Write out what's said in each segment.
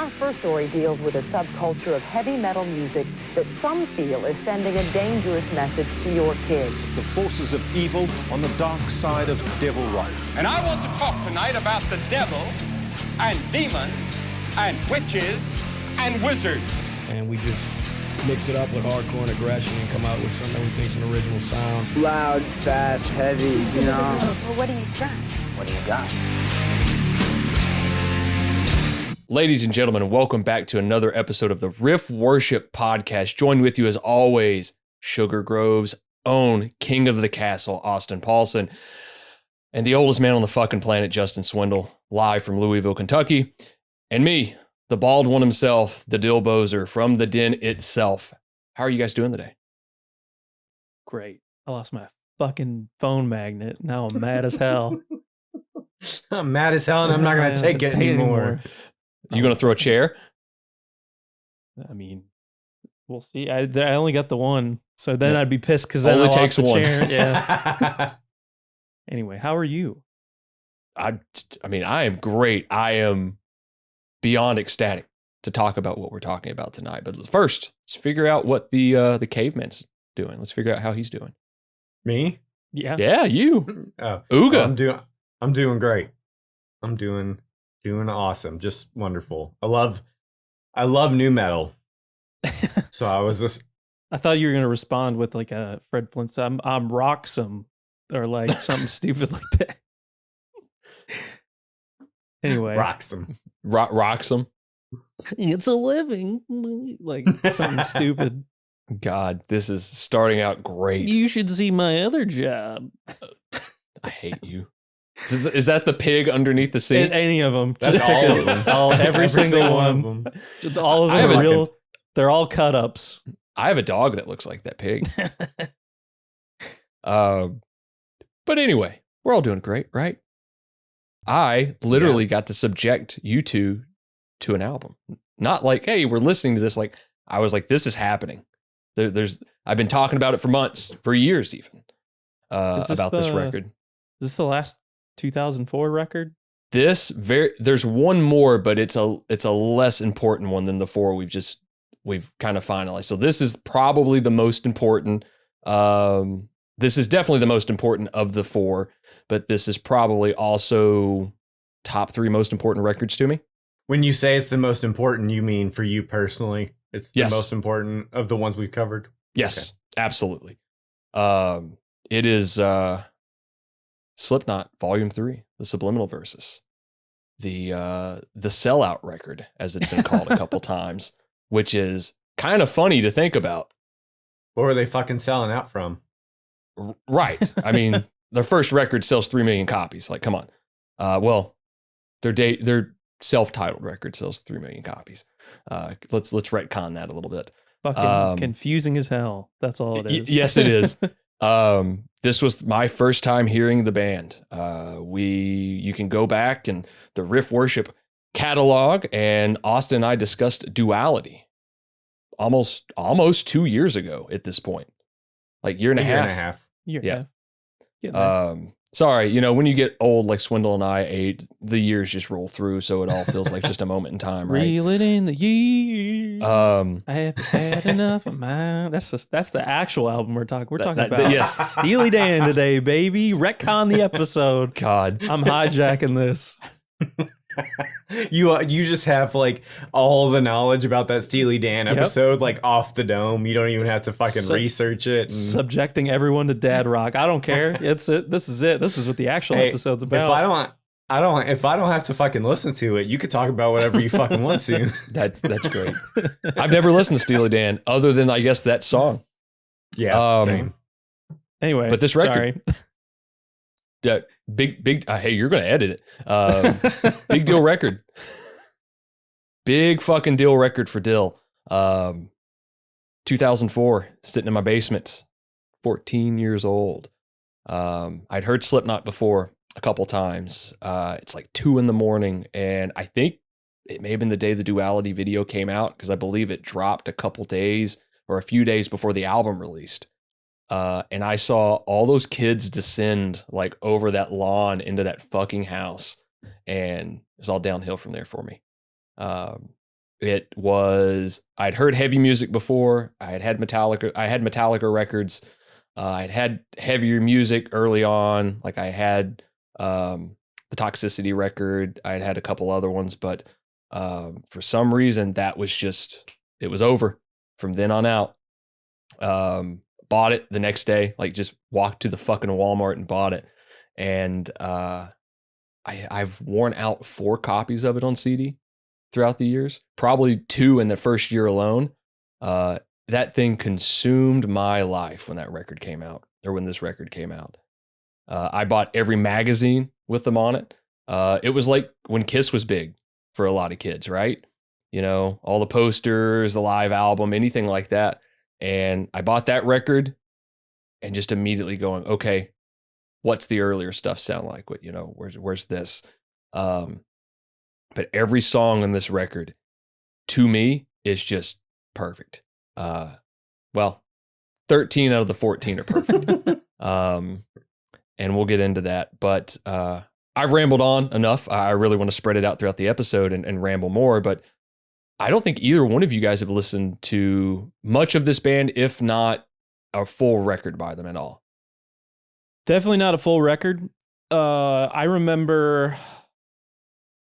Our first story deals with a subculture of heavy metal music that some feel is sending a dangerous message to your kids. The forces of evil on the dark side of devil rock. And I want to talk tonight about the devil and demons and witches and wizards. And we just mix it up with hardcore and aggression and come out with something we think's an original sound. Loud, fast, heavy, you know. Well, what do you got? What do you got? Ladies and gentlemen, welcome back to another episode of the Riff Worship Podcast. Joined with you as always, Sugar Grove's own King of the Castle, Austin Paulson, and the oldest man on the fucking planet, Justin Swindle, live from Louisville, Kentucky. And me, the bald one himself, the Dill Bozer from the Den itself. How are you guys doing today? Great. I lost my fucking phone magnet. Now I'm mad as hell. I'm mad as hell and I'm not going to take it anymore. You going to throw a chair? I mean, we'll see. I only got the one, so then I'd be pissed because then Only I takes lost the one. chair. Yeah. Anyway, how are you? I mean, I am great. I am beyond ecstatic to talk about what we're talking about tonight. But first, let's figure out what the caveman's doing. Let's figure out how he's doing. Me? Yeah. Yeah, you. Oh, Ooga. I'm doing great. I'm doing awesome. Just wonderful. I love new metal. So I was just I thought you were gonna respond with like a Fred Flintstone. I'm rocksome or like something stupid like that. Anyway, rocksome. Roxham. It's a living, like something stupid. God, this is starting out great. You should see my other job. I hate you. Is that the pig underneath the seat? Any of them. That's Just pick all it. of them. Every single one. of them. All of I have them a- are real. They're all cut ups. I have a dog that looks like that pig. But anyway, we're all doing great, right? I literally got to subject you two to an album. Not like, hey, we're listening to this. Like, I was like, this is happening. I've been talking about it for months, for years even, about this record. Is this the last 2004 record? There's one more, but it's a less important one than the four we've kind of finalized. So this is probably the most important. This is definitely the most important of the four, but this is probably also top three most important records to me. When you say it's the most important, you mean for you personally? It's the Yes. most important of the ones we've covered? Yes, absolutely. It is Slipknot Volume 3, the Subliminal Verses. The sellout record, as it's been called a couple times, which is kind of funny to think about. What were they fucking selling out from? Right. I mean, their first record sells 3 million copies. Like, come on. Well, their self-titled record sells 3 million copies. Let's retcon that a little bit. Fucking confusing as hell. That's all it is. Yes, it is. This was my first time hearing the band. You can go back and the Riff Worship catalog, and Austin and I discussed Duality almost 2 years ago at this point. Like year and a half. Yeah. Sorry, when you get old like Swindle and I, the years just roll through, so it all feels like just a moment in time, right? Reel it in the years. I have had enough of mine. That's the actual album we're talking. We're talking about yes. Steely Dan today, baby. Retcon the episode. God, I'm hijacking this. You just have like all the knowledge about that Steely Dan episode like off the dome. You don't even have to fucking research it. And Subjecting everyone to dad rock. I don't care. It's it. This is it. This is what the actual episode's about. If I don't have to fucking listen to it, you could talk about whatever you fucking want to. that's great. I've never listened to Steely Dan other than I guess that song. Yeah, same. Anyway, but this record, sorry. Yeah, big. Hey, you're gonna edit it. Big deal record. Big fucking deal record for Dill. 2004, sitting in my basement, 14 years old. I'd heard Slipknot before a couple times. It's like 2 a.m, and I think it may have been the day the Duality video came out because I believe it dropped a couple days or a few days before the album released. And I saw all those kids descend like over that lawn into that fucking house, and it was all downhill from there for me. I'd heard heavy music before. I had Metallica records. I'd had heavier music early on. Like I had the Toxicity record. I'd had a couple other ones, but for some reason it was over from then on out. Bought it the next day, like just walked to the fucking Walmart and bought it. And I've worn out 4 copies of it on CD throughout the years, probably 2 in the first year alone. That thing consumed my life when that record came out, or when this record came out. I bought every magazine with them on it. It was like when Kiss was big for a lot of kids, right? You know, all the posters, the live album, anything like that. And I bought that record and just immediately going, okay, what's the earlier stuff sound like? What, you know, where's this? But every song on this record to me is just perfect. Well, 13 out of the 14 are perfect. And we'll get into that, but, I've rambled on enough. I really want to spread it out throughout the episode and ramble more, but I don't think either one of you guys have listened to much of this band, if not a full record by them at all. Definitely not a full record. I remember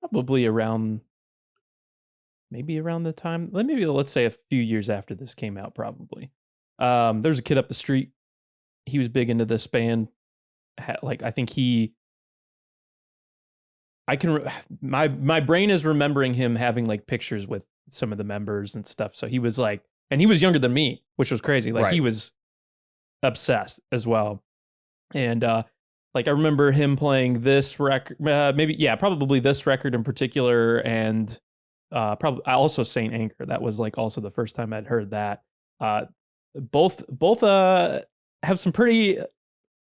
probably around the time, let's say a few years after this came out, probably. There's a kid up the street. He was big into this band. My brain is remembering him having like pictures with some of the members and stuff. So he was like, and he was younger than me, which was crazy. Like Right. He was obsessed as well. And like I remember him playing this record, probably this record in particular, and probably also Saint Anchor. That was like also the first time I'd heard that. Both have some pretty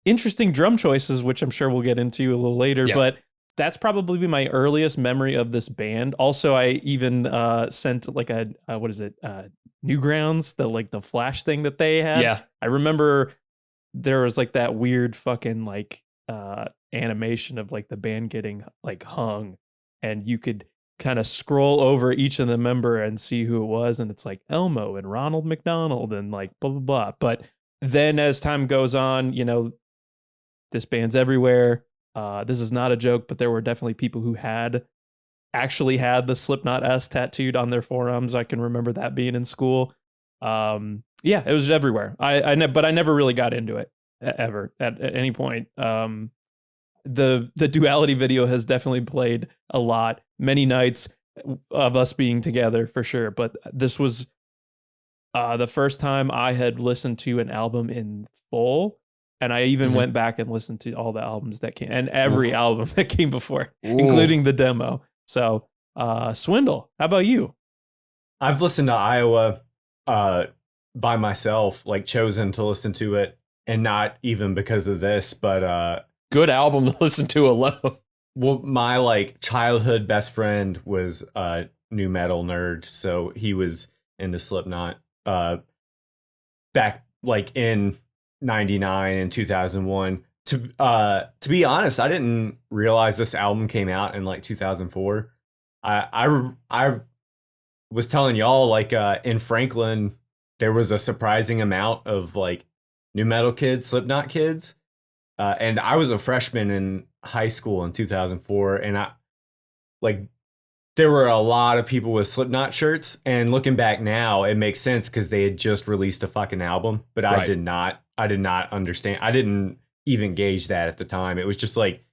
interesting drum choices, which I'm sure we'll get into a little later. Yeah. But that's probably my earliest memory of this band. Also, I even sent like a Newgrounds, the flash thing that they had. Yeah. I remember there was like that weird fucking like animation of like the band getting like hung, and you could kind of scroll over each of the member and see who it was, and it's like Elmo and Ronald McDonald and like blah blah blah. But then as time goes on, you know, this band's everywhere. This is not a joke, but there were definitely people who actually had the Slipknot S tattooed on their forearms. I can remember that being in school. Yeah, it was everywhere. But I never really got into it ever at any point. The Duality video has definitely played a lot, many nights of us being together for sure. But this was the first time I had listened to an album in full. And I even went back and listened to all the albums that came, and every album that came before, including the demo. So, Swindle, how about you? I've listened to Iowa by myself, like chosen to listen to it, and not even because of this, but Good album to listen to alone. well, my like childhood best friend was a new metal nerd, so he was into Slipknot back like in 99 and 2001. To be honest, I didn't realize this album came out in like 2004. I was telling y'all like in Franklin there was a surprising amount of like new metal kids, Slipknot kids, and I was a freshman in high school in 2004, and I like there were a lot of people with Slipknot shirts, and looking back now it makes sense because they had just released a fucking album, but I did not understand. I didn't even gauge that at the time. It was just like,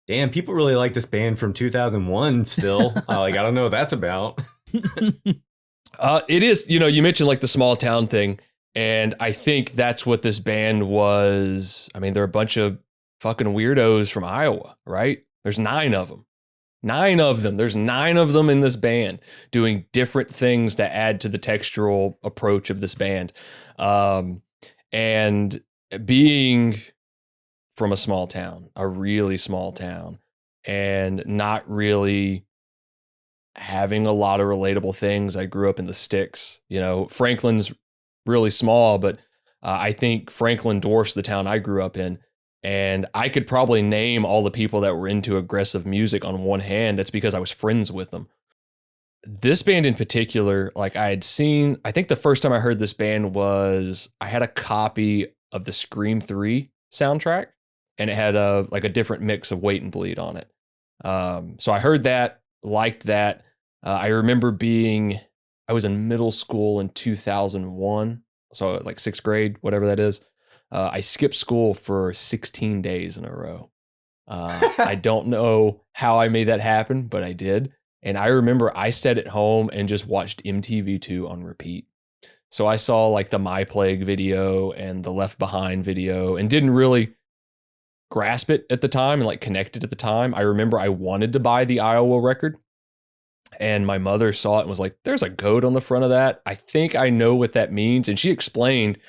damn, people really like this band from 2001 still. Like, I don't know what that's about. It is, you know, you mentioned like the small town thing, and I think that's what this band was. I mean, they're a bunch of fucking weirdos from Iowa, right? There's 9 of them. 9 of them. There's 9 of them in this band doing different things to add to the textural approach of this band. And being from a small town, a really small town, and not really having a lot of relatable things. I grew up in the sticks. You know, Franklin's really small, but I think Franklin dwarfs the town I grew up in. And I could probably name all the people that were into aggressive music on one hand. That's because I was friends with them. this band in particular, like I think the first time I heard this band was I had a copy of the Scream 3 soundtrack, and it had a different mix of Wait and Bleed on it. So I heard that, liked that. I remember I was in middle school in 2001, so like 6th grade, whatever that is. I skipped school for 16 days in a row. I don't know how I made that happen, but I did. And I remember I sat at home and just watched MTV2 on repeat. So I saw like the My Plague video and the Left Behind video and didn't really grasp it at the time and like connect it at the time. I remember I wanted to buy the Iowa record, and my mother saw it and was like, there's a goat on the front of that. I think I know what that means. And she explained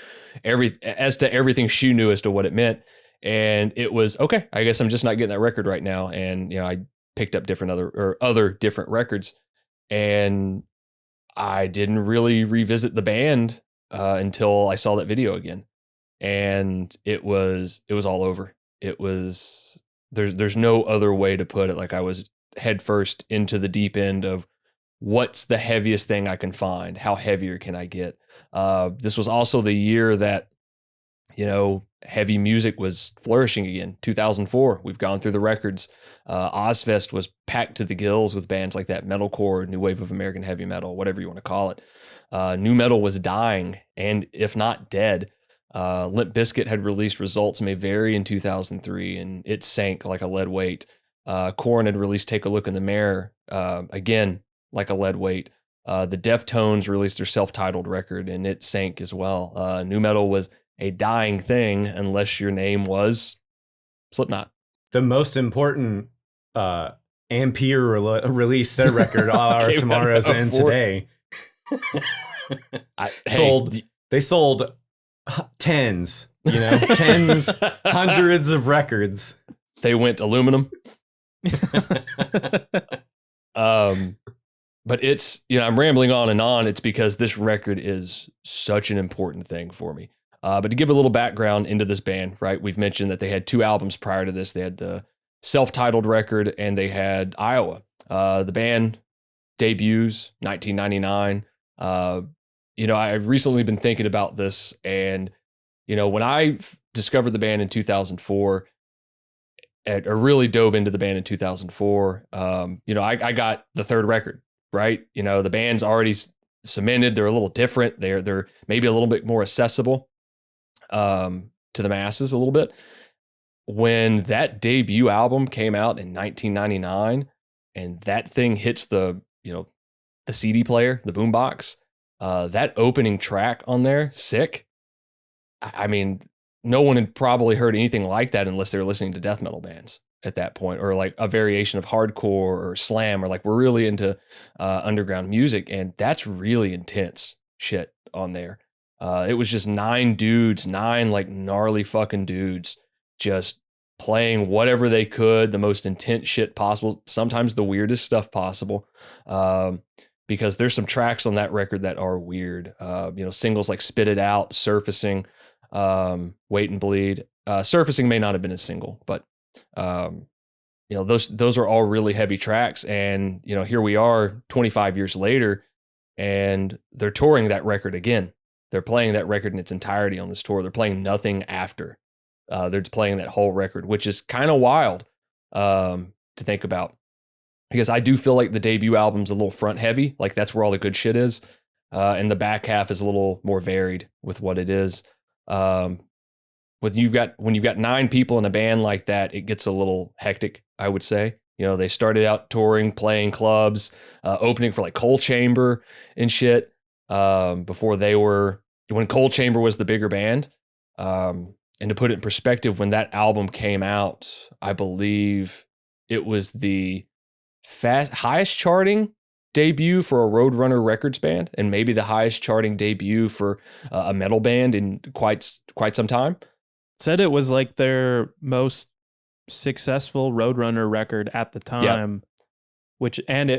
everything she knew as to what it meant. And it was, okay, I guess I'm just not getting that record right now. And, I picked up other different records, and I didn't really revisit the band until I saw that video again. And it was all over. It was, there's no other way to put it. Like I was headfirst into the deep end of what's the heaviest thing I can find? How heavier can I get? This was also the year that, heavy music was flourishing again. 2004, we've gone through the records. Ozfest was packed to the gills with bands like that, metalcore, new wave of American heavy metal, whatever you want to call it. New metal was dying, and if not dead. Limp Bizkit had released Results May Vary in 2003, and it sank like a lead weight. Korn had released Take a Look in the Mirror, again, like a lead weight. The Deftones released their self-titled record, and it sank as well. New metal was a dying thing unless your name was Slipknot. The most important Ampere released their record, All Our Tomorrows and Today. They sold tens, tens, hundreds of records. They went aluminum. But it's, I'm rambling on and on. It's because this record is such an important thing for me. But to give a little background into this band, right? We've mentioned that they had 2 albums prior to this. They had the self-titled record, and they had Iowa. The band debuts 1999. I've recently been thinking about this, and when I discovered the band in 2004, or really dove into the band in 2004, I got the 3rd record, right? The band's already cemented. They're a little different. They're maybe a little bit more accessible to the masses a little bit. When that debut album came out in 1999, and that thing hits the CD player, the boombox, that opening track on there, Sick. I mean, no one had probably heard anything like that unless they were listening to death metal bands at that point, or like a variation of hardcore or slam, or like we're really into underground music, and that's really intense shit on there. It was just 9 like gnarly fucking dudes, just playing whatever they could, the most intense shit possible, sometimes the weirdest stuff possible. Because there's some tracks on that record that are weird. Singles like Spit It Out, Surfacing, Wait and Bleed. Surfacing may not have been a single, but those are all really heavy tracks. And here we are 25 years later, and they're touring that record again. They're playing that record in its entirety on this tour. They're playing nothing after. They're just playing that whole record, which is kind of wild to think about. Because I do feel like the debut album's a little front heavy, like that's where all the good shit is. And the back half is a little more varied with what it is. When you've got 9 people in a band like that, it gets a little hectic, I would say. They started out touring, playing clubs, opening for like Coal Chamber and shit. When Coal Chamber was the bigger band. And to put it in perspective, when that album came out, I believe it was the highest charting debut for a Roadrunner Records band, and maybe the highest charting debut for a metal band in quite some time. Said it was like their most successful Roadrunner record at the time, which, and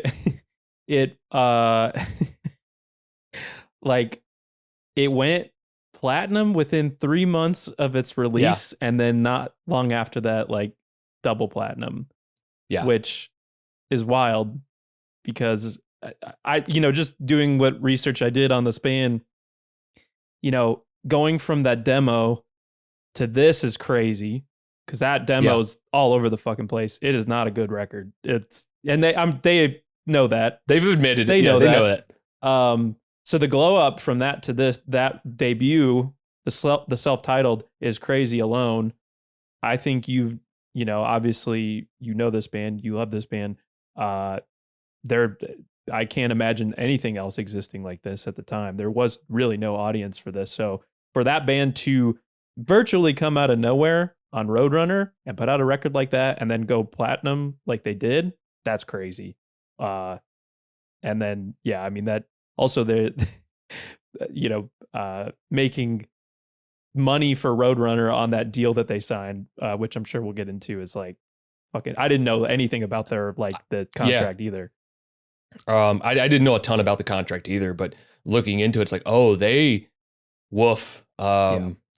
it like it went platinum within 3 months of its release, and then not long after that, like double platinum. Yeah, which is wild because just doing what research I did on this band, going from that demo to this is crazy because that demo's all over the fucking place. It is not a good record. They know that. They've admitted they it. know They that. know that. So the glow up from that to that debut, the self-titled is crazy alone. I think obviously this band, you love this band. I can't imagine anything else existing like this at the time. There was really no audience for this. So for that band to virtually come out of nowhere on Roadrunner and put out a record like that and then go platinum like they did, that's crazy. And then, that also they're, making money for Roadrunner on that deal that they signed, which I'm sure we'll get into, is like fucking, I didn't know anything about their the contract either. I didn't know a ton about the contract either, but looking into it, it's like, woof.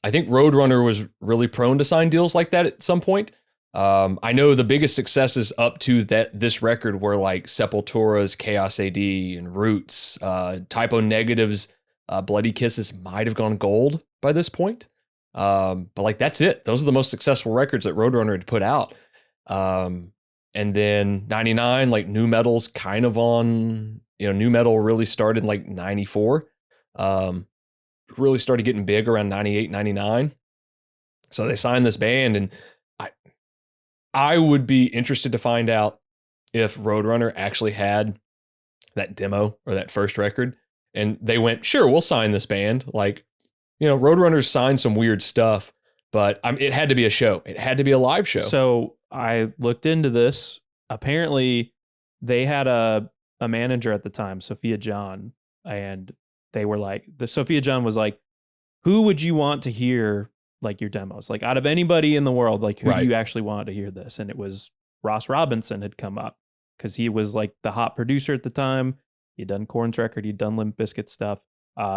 I think Roadrunner was really prone to sign deals like that at some point. I know the biggest successes up to this record were like Sepultura's Chaos AD and Roots, Typo Negative's Bloody Kisses might have gone gold by this point. But like, that's it. Those are the most successful records that Roadrunner had put out. And then 99, like nu metal's kind of on, nu metal really started in like 94. Really started getting big around 98, 99. So they signed this band, and I would be interested to find out if Roadrunner actually had that demo or that first record, and they went, sure, we'll sign this band. Like, Roadrunner's signed some weird stuff, but it had to be a show. It had to be a live show. So I looked into this. Apparently they had a manager at the time, Sophia John, and they were like, Sophia John was like, who would you want to hear like your demos? Like, out of anybody in the world, like, who do you actually want to hear this? And it was Ross Robinson had come up because he was like the hot producer at the time. He'd done Korn's record, he'd done Limp Bizkit stuff.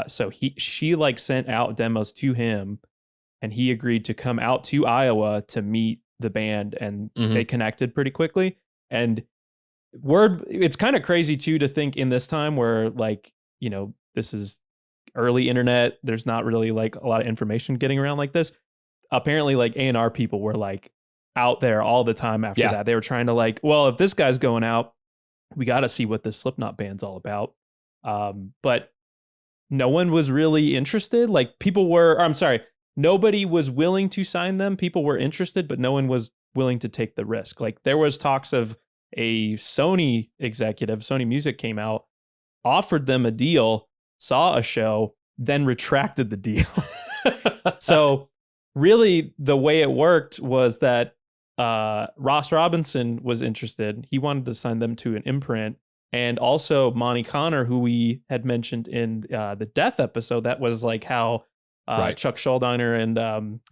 So she like sent out demos to him, and he agreed to come out to Iowa to meet the band, and they connected pretty quickly. And it's kind of crazy too to think in this time where, like, this is early internet, there's not really like a lot of information getting around like this. Apparently like A&R people were like out there all the time after that. They were trying to like, well, if this guy's going out, we got to see what this Slipknot band's all about. But no one was really interested. Like, nobody was willing to sign them. People were interested, but no one was willing to take the risk. Like, there was talks of a Sony executive, Sony Music came out, offered them a deal, saw a show, then retracted the deal. So really the way it worked was that Ross Robinson was interested. He wanted to sign them to an imprint. And also Monty Connor, who we had mentioned in the Death episode, that was like how Chuck Schuldiner and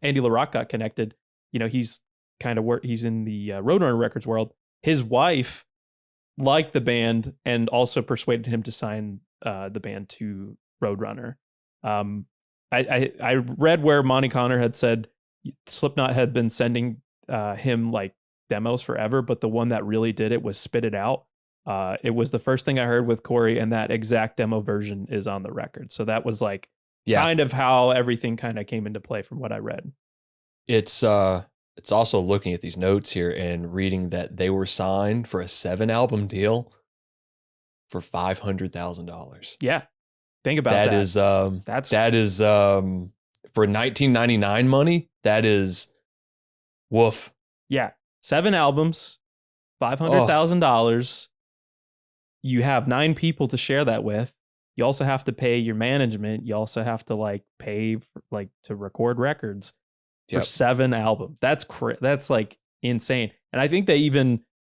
Andy LaRock got connected. He's he's in the Roadrunner Records world. His wife liked the band and also persuaded him to sign the band to Roadrunner. I read where Monty Connor had said Slipknot had been sending him like demos forever, but the one that really did it was Spit It Out. It was the first thing I heard with Corey, and that exact demo version is on the record. So that was like kind of how everything kind of came into play from what I read. It's also looking at these notes here and reading that they were signed for a 7-album deal for $500,000. Yeah. Think about that. That is for 1999 money. That is woof. Yeah. 7 albums, $500,000. You have 9 people to share that with. You also have to pay your management. You also have to like pay for, like, to record records for 7 albums. That's like insane. And I think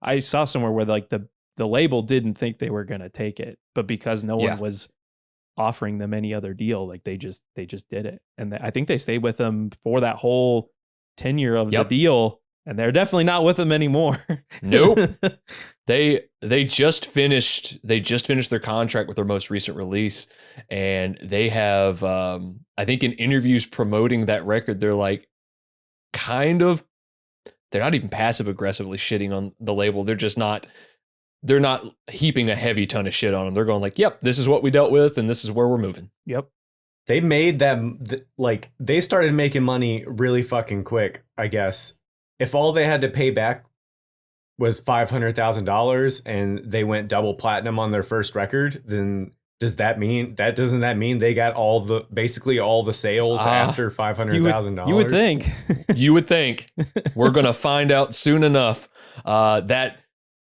I saw somewhere where like the label didn't think they were going to take it, but because no one was offering them any other deal, like they just did it. And I think they stayed with them for that whole tenure of the deal, and they're definitely not with them anymore. Nope. They just finished their contract with their most recent release, and they have I think in interviews promoting that record, they're like they're not even passive aggressively shitting on the label. They're just not they're not heaping a heavy ton of shit on them. They're going like, yep, this is what we dealt with and this is where we're moving. Yep. They made them like they started making money really fucking quick, I guess. If all they had to pay back was $500,000 and they went double platinum on their first record, then doesn't that mean they got basically all the sales after $500,000? You would think. You would think. We're going to find out soon enough that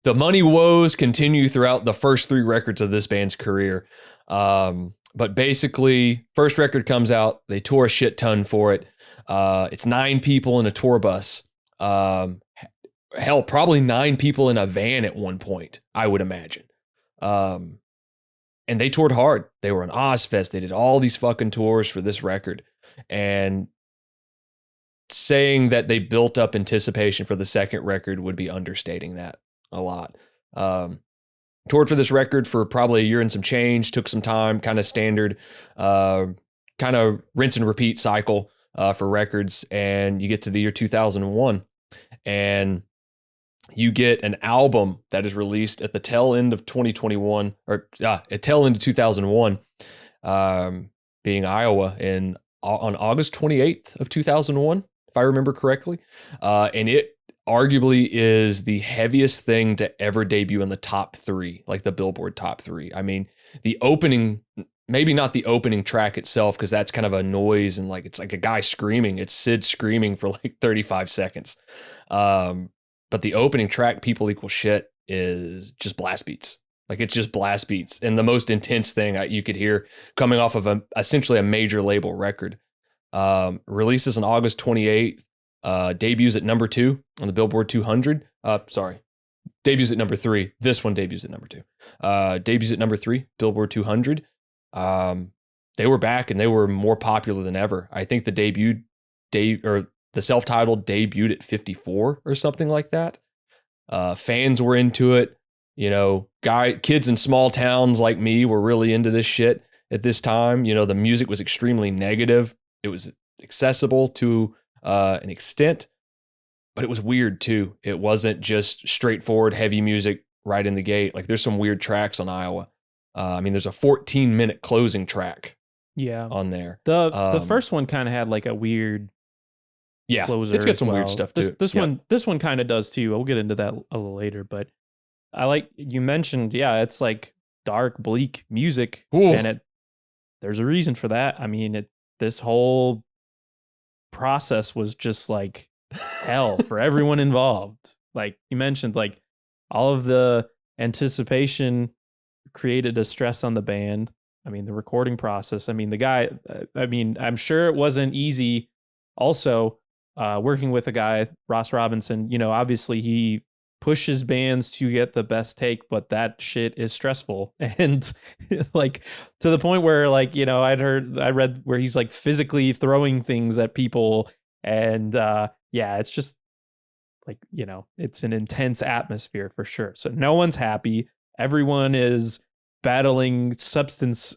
the money woes continue throughout the first 3 records of this band's career. But basically, first record comes out, they tour a shit ton for it. It's 9 people in a tour bus. Hell, probably 9 people in a van at one point, I would imagine. And they toured hard. They were on Ozfest. They did all these fucking tours for this record. And saying that they built up anticipation for the second record would be understating that a lot. Toured for this record for probably a year and some change, took some time, kind of standard, kind of rinse and repeat cycle for records. And you get to the year 2001 and you get an album that is released at the tail end of 2021 or at tail end of 2001, being Iowa on August 28th of 2001, if I remember correctly. And it arguably is the heaviest thing to ever debut in the top 3, like the Billboard top 3. I mean, the opening, maybe not the opening track itself, because that's kind of a noise and like it's like a guy screaming. It's Sid screaming for like 35 seconds. But the opening track, People Equal Shit, is just blast beats. Like it's just blast beats and the most intense thing you could hear coming off of essentially a major label record. Releases on August 28th. Debuts at number 2 on the Billboard 200. Debuts at number 3. This one debuts at number 2. Debuts at number 3, Billboard 200. They were back and they were more popular than ever. I think the self-titled debuted at 54 or something like that. Fans were into it. You know, kids in small towns like me were really into this shit at this time. You know, the music was extremely negative. It was accessible to an extent, but it was weird too. It wasn't just straightforward heavy music right in the gate. Like there's some weird tracks on Iowa. I mean, there's a 14-minute closing track. Yeah, on there. The first one kind of had like a weird closer. It's got some weird stuff too. This one kind of does too. We'll get into that a little later, but I like you mentioned. Yeah, it's like dark, bleak music, and there's a reason for that. I mean, this whole process was just like hell for everyone involved. Like you mentioned, like all of the anticipation created a stress on the band. I mean, the recording process. I mean, the guy. I mean, I'm sure it wasn't easy. Also, working with a guy, Ross Robinson, you know, obviously he pushes bands to get the best take, but that shit is stressful. And like to the point where like, you know, I read where he's like physically throwing things at people. And it's just like, you know, it's an intense atmosphere for sure. So no one's happy. Everyone is battling substance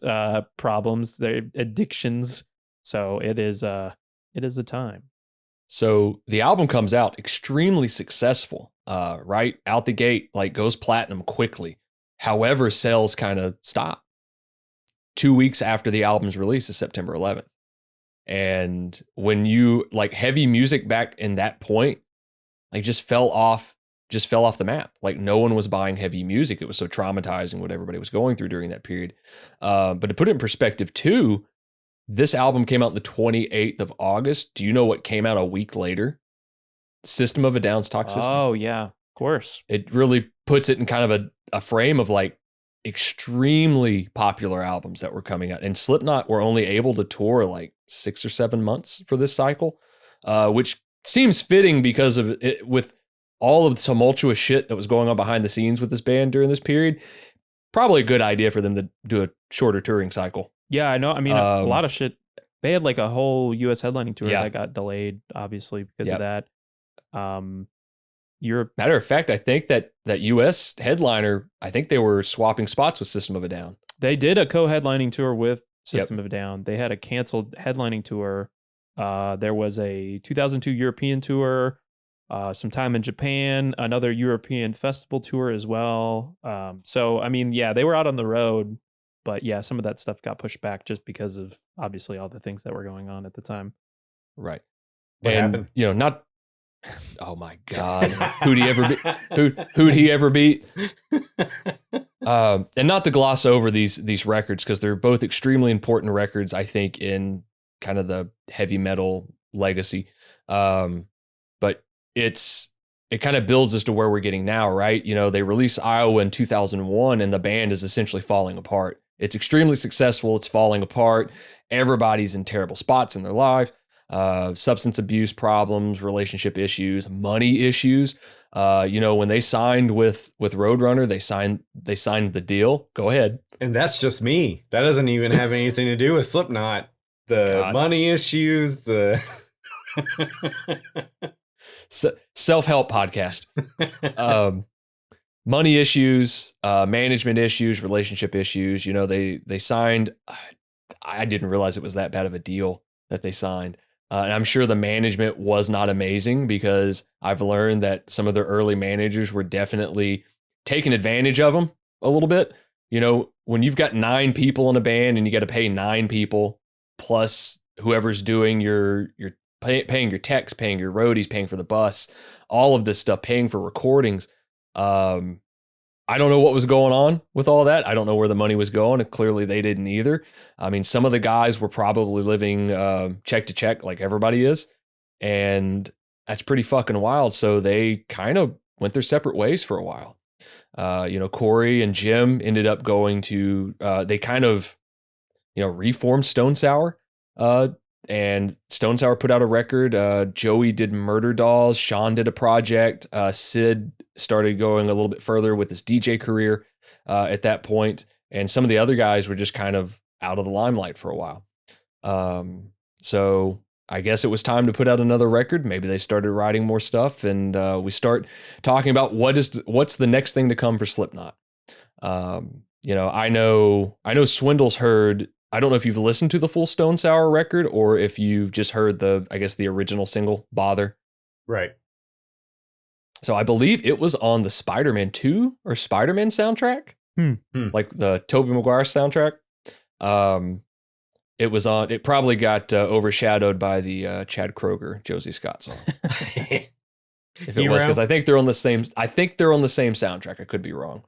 problems, their addictions. So it is a time. So the album comes out extremely successful, right out the gate, like goes platinum quickly. However, sales kind of stop 2 weeks after the album's release is September 11th. And when you like heavy music back in that point, like just fell off the map. Like no one was buying heavy music. It was so traumatizing what everybody was going through during that period. But to put it in perspective too, this album came out the 28th of August. Do you know what came out a week later? System of a Down's Toxicity. Oh, yeah, of course. It really puts it in kind of a frame of like extremely popular albums that were coming out. And Slipknot were only able to tour like 6 or 7 months for this cycle, which seems fitting because of it, with all of the tumultuous shit that was going on behind the scenes with this band during this period. Probably a good idea for them to do a shorter touring cycle. Yeah, I know. I mean, a lot of shit. They had like a whole U.S. headlining tour that got delayed, obviously, because of that. Matter of fact, I think that U.S. headliner, I think they were swapping spots with System of a Down. They did a co-headlining tour with System of a Down. They had a canceled headlining tour. There was a 2002 European tour. some time in Japan, another European festival tour as well. So, I mean, yeah, they were out on the road, but yeah, some of that stuff got pushed back just because of obviously all the things that were going on at the time. Right. What and happened? not oh my God, who'd he ever beat? Who'd he ever beat? And not to gloss over these records, because they're both extremely important records, I think, in kind of the heavy metal legacy. But it kind of builds us to where we're getting now, right? They released Iowa in 2001 and the band is essentially falling apart. It's extremely successful. It's falling apart. Everybody's in terrible spots in their life. Substance abuse problems, relationship issues, money issues. When they signed with Roadrunner, they signed the deal. Go ahead. And that's just me. That doesn't even have anything to do with Slipknot. The God. money issues, the self-help podcast. Money issues, management issues, relationship issues. They signed. I didn't realize it was that bad of a deal that they signed. And I'm sure the management was not amazing, because I've learned that some of their early managers were definitely taking advantage of them a little bit. When you've got 9 people in a band and you got to pay 9 people plus whoever's doing your paying your techs, paying your roadies, paying for the bus, all of this stuff, paying for recordings. I don't know what was going on with all that. I don't know where the money was going. And clearly they didn't either. I mean, some of the guys were probably living check to check like everybody is. And that's pretty fucking wild. So they kind of went their separate ways for a while. Corey and Jim ended up going to, they kind of, reformed Stone Sour. And Stone Sour put out a record. Joey did Murder Dolls. Sean did a project. Sid started going a little bit further with his DJ career at that point. And some of the other guys were just kind of out of the limelight for a while. So I guess it was time to put out another record. Maybe they started writing more stuff, and we start talking about what's the next thing to come for Slipknot. I know Swindle's heard. I don't know if you've listened to the full Stone Sour record or if you've just heard the original single, Bother. right. So I believe it was on the Spider-Man 2 or Spider-Man soundtrack, like the Tobey Maguire soundtrack. It probably got overshadowed by the Chad Kroeger, Josie Scott song. If it was, because I think they're on the same soundtrack. I could be wrong.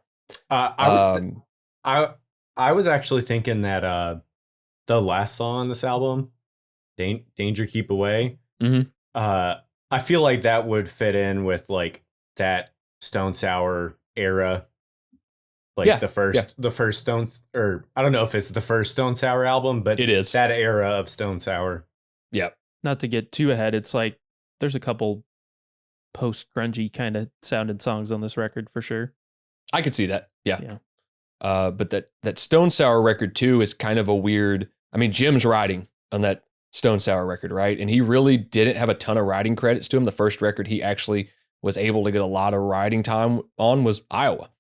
I was actually thinking that the last song on this album, Danger Keep Away, I feel like that would fit in with like that Stone Sour era, like the first Stone, or I don't know if it's the first Stone Sour album, but it is that era of Stone Sour. Yeah. Not to get too ahead, it's like there's a couple post grungy kind of sounded songs on this record for sure. I could see that. Yeah. But that Stone Sour record too is kind of a weird. I mean, Jim's writing on that Stone Sour record, right? And he really didn't have a ton of writing credits to him. The first record he actually was able to get a lot of writing time on was Iowa.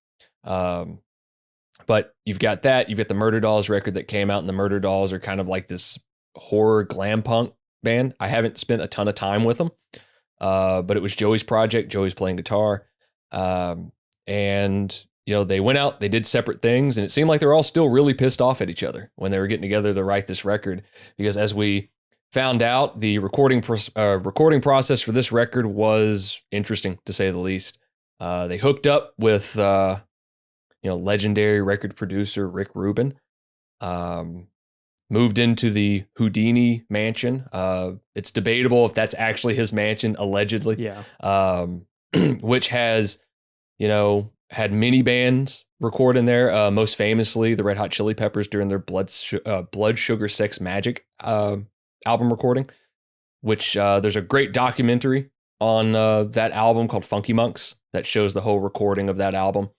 But you've got the Murder Dolls record that came out, and the Murder Dolls are kind of like this horror glam punk band. I haven't spent a ton of time with them, but it was Joey's project. Joey's playing guitar, and they went out, they did separate things, and it seemed like they're all still really pissed off at each other when they were getting together to write this record. Because as we found out, the recording process for this record was interesting, to say the least. They hooked up with legendary record producer Rick Rubin. Moved into the Houdini mansion. It's debatable if that's actually his mansion, allegedly. Yeah. Which has, had many bands record in there. Most famously, the Red Hot Chili Peppers during their Blood Sugar Sex Magic album recording, which there's a great documentary on that album called Funky Monks that shows the whole recording of that album.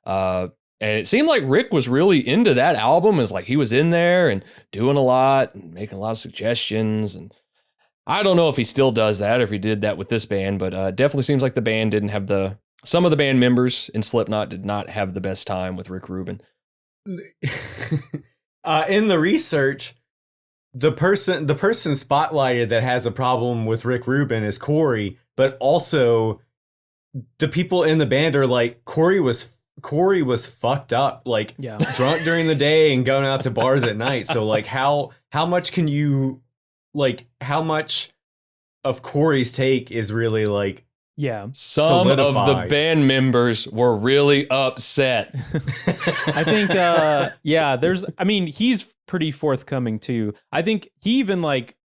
And it seemed like Rick was really into that album, as like he was in there and doing a lot and making a lot of suggestions. And I don't know if he still does that or if he did that with this band, but definitely seems like the band didn't have some of the band members in Slipknot did not have the best time with Rick Rubin. In the research, the person spotlighted that has a problem with Rick Rubin is Corey, but also the people in the band are like, Corey was fucked up, like Yeah. drunk during the day and going out to bars at night. So like how much can you, like, how much of Corey's take is really like, Yeah. Some of the solidified. band members were really upset. I think, I mean, he's pretty forthcoming too. I think he even like,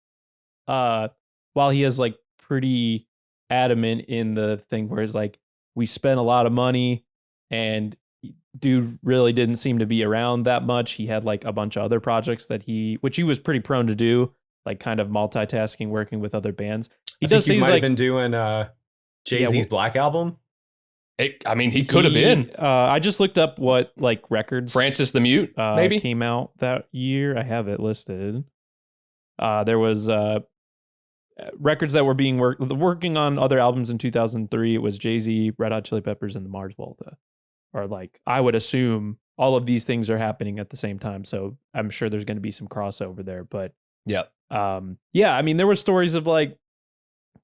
while he is like pretty adamant in the thing where it's like, we spent a lot of money and dude really didn't seem to be around that much. He had like a bunch of other projects which he was pretty prone to do, like kind of multitasking, working with other bands. I think he might have been doing Jay-Z's Black Album. He could have been. I just looked up what like records Francis the Mute, maybe? came out that year. I have it listed. There was records that were being working on other albums in 2003. It was Jay-Z, Red Hot Chili Peppers, and the Mars Volta. Or like, I would assume all of these things are happening at the same time. So I'm sure there's going to be some crossover there. But Yep. I mean, there were stories of like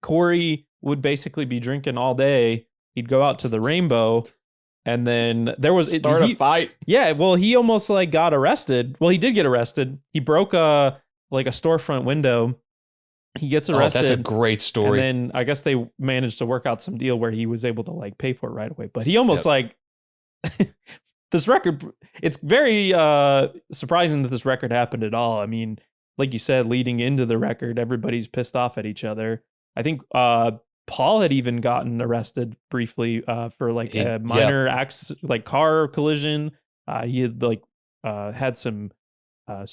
Corey would basically be drinking all day. He'd go out to the Rainbow, and then there was Start a fight. Yeah, well, he almost like got arrested. Well, he did get arrested. He broke a storefront window. He gets arrested. That's a great story. And then I guess they managed to work out some deal where he was able to like pay for it right away. But he almost like this record. It's very surprising that this record happened at all. I mean, like you said, leading into the record, everybody's pissed off at each other. I think Paul had even gotten arrested briefly for like a minor like car collision. He had like had some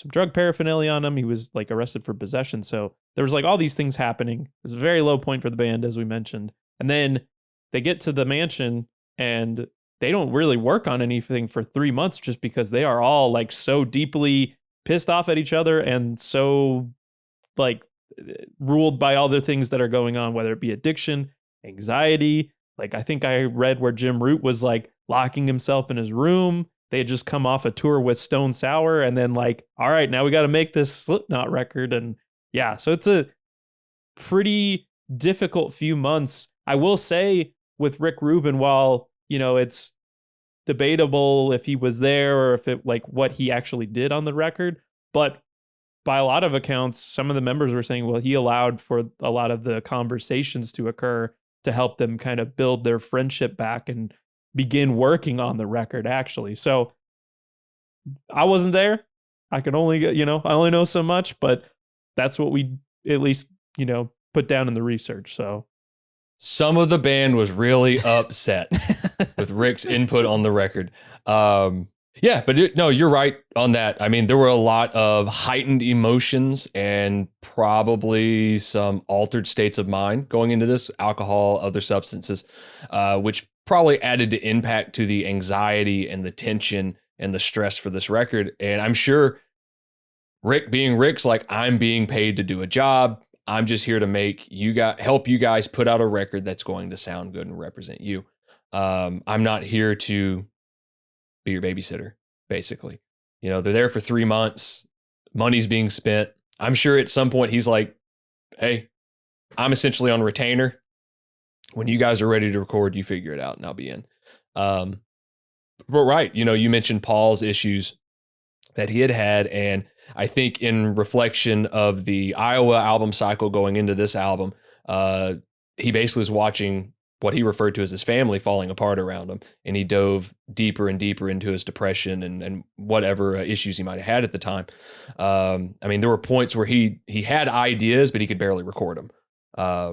drug paraphernalia on him. He was like arrested for possession. So there was like all these things happening. It was a very low point for the band, as we mentioned. And then they get to the mansion and they don't really work on anything for 3 months just because they are all like so deeply pissed off at each other and so like ruled by all the things that are going on, whether it be addiction, anxiety. Like I think I read where Jim Root was like locking himself in his room. They had just come off a tour with Stone Sour and then like, all right, now we got to make this Slipknot record. And yeah, so it's a pretty difficult few months. I will say with Rick Rubin, while, you know, it's debatable if he was there or if it like what he actually did on the record, but by a lot of accounts, some of the members were saying, well, he allowed for a lot of the conversations to occur to help them kind of build their friendship back and begin working on the record, actually. So I wasn't there. I could only, I only know so much, but that's what we at least, put down in the research. So some of the band was really upset with Rick's input on the record. Yeah, but no, you're right on that. I mean, there were a lot of heightened emotions and probably some altered states of mind going into this, alcohol, other substances, which probably added to impact to the anxiety and the tension and the stress for this record. And I'm sure Rick being Rick's like, I'm being paid to do a job. I'm just here to help you guys put out a record that's going to sound good and represent you. I'm not here to be your babysitter, basically. They're there for 3 months. Money's being spent. I'm sure at some point he's like, hey, I'm essentially on retainer. When you guys are ready to record, you figure it out and I'll be in. But right, you mentioned Paul's issues that he had. And I think in reflection of the Iowa album cycle going into this album, he basically was watching what he referred to as his family falling apart around him. And he dove deeper and deeper into his depression and whatever issues he might have had at the time. I mean, there were points where he had ideas, but he could barely record them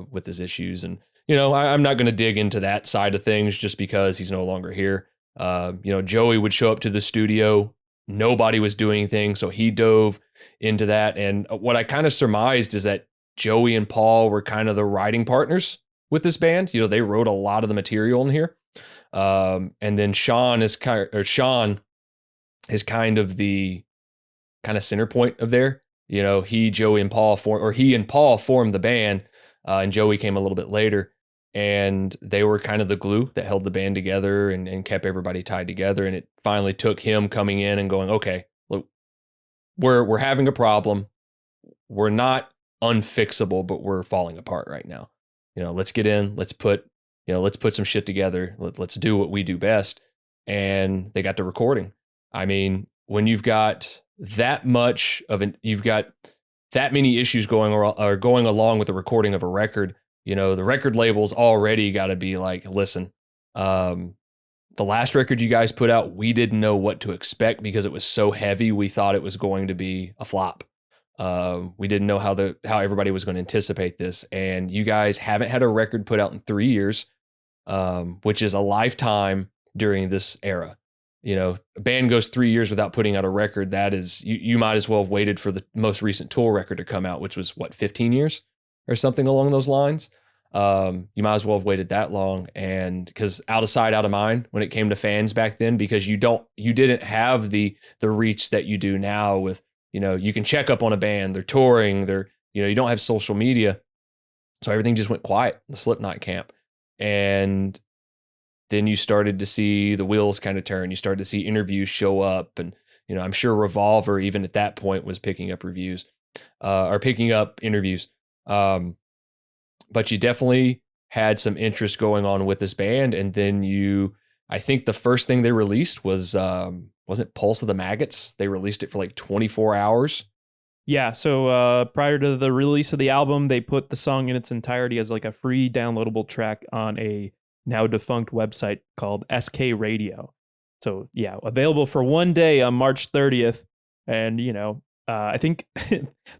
with his issues. And, I'm not going to dig into that side of things just because he's no longer here. Joey would show up to the studio. Nobody was doing anything. So he dove into that. And what I kind of surmised is that Joey and Paul were kind of the writing partners with this band. They wrote a lot of the material in here. And then Sean is kind of the kind of center point of there. He and Paul formed the band, and Joey came a little bit later, and they were kind of the glue that held the band together and kept everybody tied together. And it finally took him coming in and going, okay, look, we're having a problem. We're not unfixable, but we're falling apart right now. let's get in, let's put some shit together. Let's do what we do best. And they got to recording. I mean, when you've got that much you've got that many issues going along with the recording of a record, the record label's already got to be like, listen, the last record you guys put out, we didn't know what to expect because it was so heavy. We thought it was going to be a flop. We didn't know how everybody was going to anticipate this. And you guys haven't had a record put out in 3 years, which is a lifetime during this era. A band goes 3 years without putting out a record. That is, you might as well have waited for the most recent Tool record to come out, which was 15 years or something along those lines. You might as well have waited that long. And because out of sight, out of mind when it came to fans back then, because you didn't have the reach that you do now with, you can check up on a band, they're touring, you don't have social media. So everything just went quiet in the Slipknot camp. And then you started to see the wheels kind of turn. You started to see interviews show up. And, I'm sure Revolver, even at that point, was picking up reviews or picking up interviews. But you definitely had some interest going on with this band. And then I think the first thing they released wasn't Pulse of the Maggots? They released it for like 24 hours. Yeah, so prior to the release of the album, they put the song in its entirety as like a free downloadable track on a now defunct website called SK Radio. So yeah, available for 1 day on March 30th. And, I think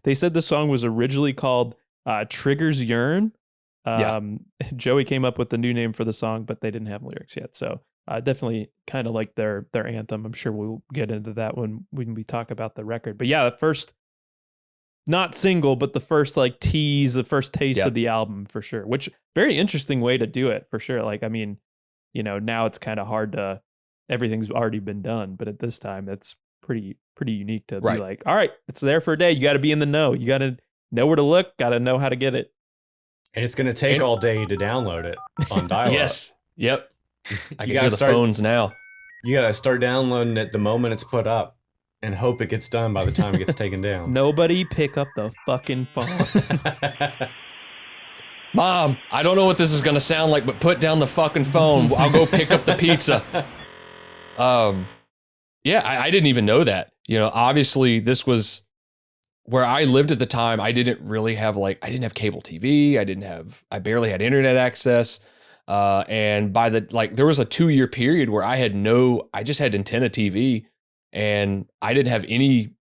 they said the song was originally called Triggers Yearn. Joey came up with the new name for the song, but they didn't have lyrics yet. So definitely kind of like their anthem. I'm sure we'll get into that when we talk about the record. But yeah, the first, not single, but the first like tease, the first taste of the album for sure, which very interesting way to do it for sure. Like, I mean, now it's kind of hard to, everything's already been done, but at this time it's pretty unique to be like, all right, it's there for a day. You got to be in the know. You got to know where to look, got to know how to get it. And it's going to take all day to download it on dial-up. Yes. Yep. I can hear the phones now. You got to start downloading it the moment it's put up and hope it gets done by the time it gets taken down. Nobody pick up the fucking phone. Mom, I don't know what this is going to sound like, but put down the fucking phone. I'll go pick up the pizza. Yeah, I didn't even know that. Obviously this was where I lived at the time. I didn't really have I didn't have cable TV. I barely had internet access. And by there was a 2-year period where I just had antenna TV and I didn't have any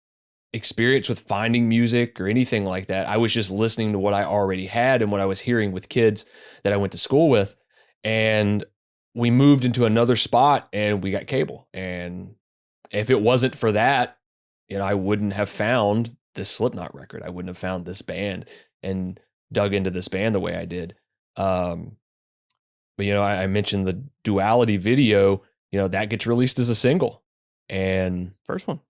experience with finding music or anything like that. I was just listening to what I already had and what I was hearing with kids that I went to school with. And we moved into another spot and we got cable. And if it wasn't for that, I wouldn't have found this Slipknot record. I wouldn't have found this band and dug into this band the way I did. But I mentioned the Duality video, that gets released as a single. And first one.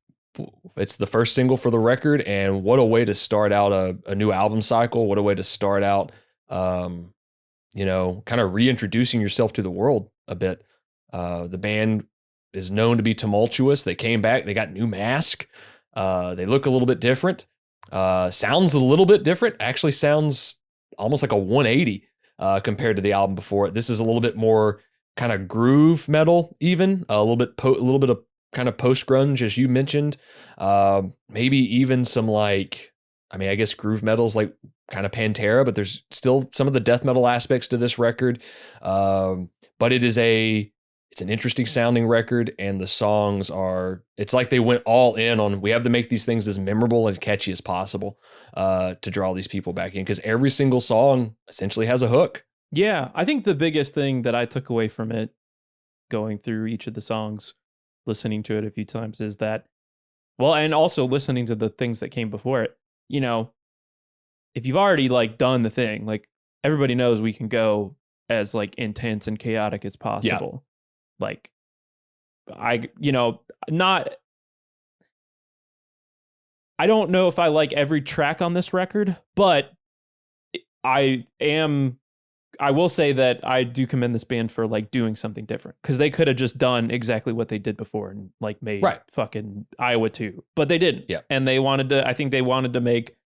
It's the first single for the record. And what a way to start out a new album cycle. What a way to start out, kind of reintroducing yourself to the world a bit. The band is known to be tumultuous. They came back. They got new mask. They look a little bit different. Sounds a little bit different. Actually sounds almost like a 180 compared to the album before it. This is a little bit more kind of groove metal, even a little bit of kind of post grunge, as you mentioned. Maybe even some I guess groove metal's like kind of Pantera, but there's still some of the death metal aspects to this record. But it's an interesting sounding record, and the songs it's like they went all in on, we have to make these things as memorable and catchy as possible to draw these people back in, because every single song essentially has a hook. Yeah, I think the biggest thing that I took away from it, going through each of the songs, listening to it a few times, is that, and also listening to the things that came before it, if you've already done the thing, everybody knows we can go as intense and chaotic as possible. Yeah. I don't know if I like every track on this record, but I will say that I do commend this band for doing something different, because they could have just done exactly what they did before and made fucking Iowa 2, but they didn't. Yeah. And I think they wanted to make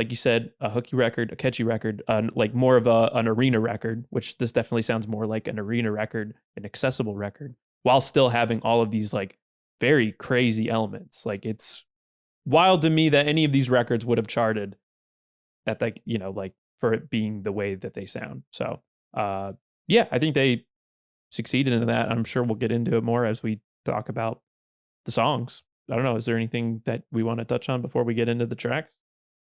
like you said, a hooky record, a catchy record, like more of an arena record, which this definitely sounds more like an arena record, an accessible record, while still having all of these like very crazy elements. Like it's wild to me that any of these records would have charted at like, you know, like for it being the way that they sound. So yeah, I think they succeeded in that. I'm sure we'll get into it more as we talk about the songs. I don't know. Is there anything that we want to touch on before we get into the tracks?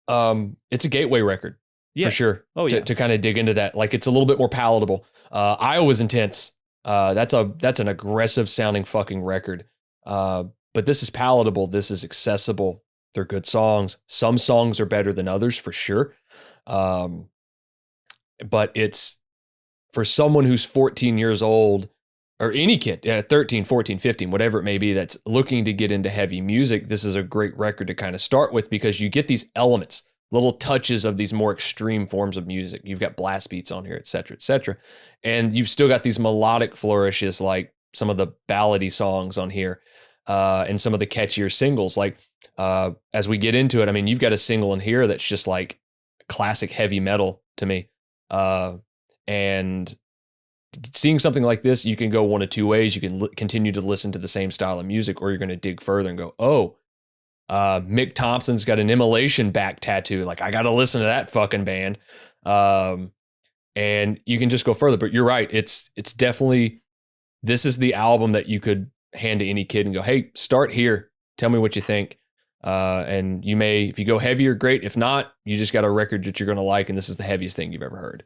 It's a gateway record for sure. Oh yeah. To kind of dig into that. Like it's a little bit more palatable. Iowa's intense. That's an aggressive sounding fucking record. But this is palatable. This is accessible. They're good songs. Some songs are better than others for sure. But it's for someone who's 14 years old, or any kid, 13, 14, 15, whatever it may be, that's looking to get into heavy music, this is a great record to kind of start with because you get these elements, little touches of these more extreme forms of music. You've got blast beats on here, et cetera, et cetera. And you've still got these melodic flourishes like some of the ballady songs on here and some of the catchier singles. Like as we get into it, I mean, you've got a single in here that's just like classic heavy metal to me. And seeing something like this, you can go one of two ways. You can continue to listen to the same style of music, or you're going to dig further and go, oh, Mick Thompson's got an immolation back tattoo. Like, I got to listen to that fucking band. And you can just go further. But you're right. It's definitely, this is the album that you could hand to any kid and go, hey, start here. Tell me what you think. And you may, if you go heavier, great. If not, you just got a record that you're going to like. And this is the heaviest thing you've ever heard.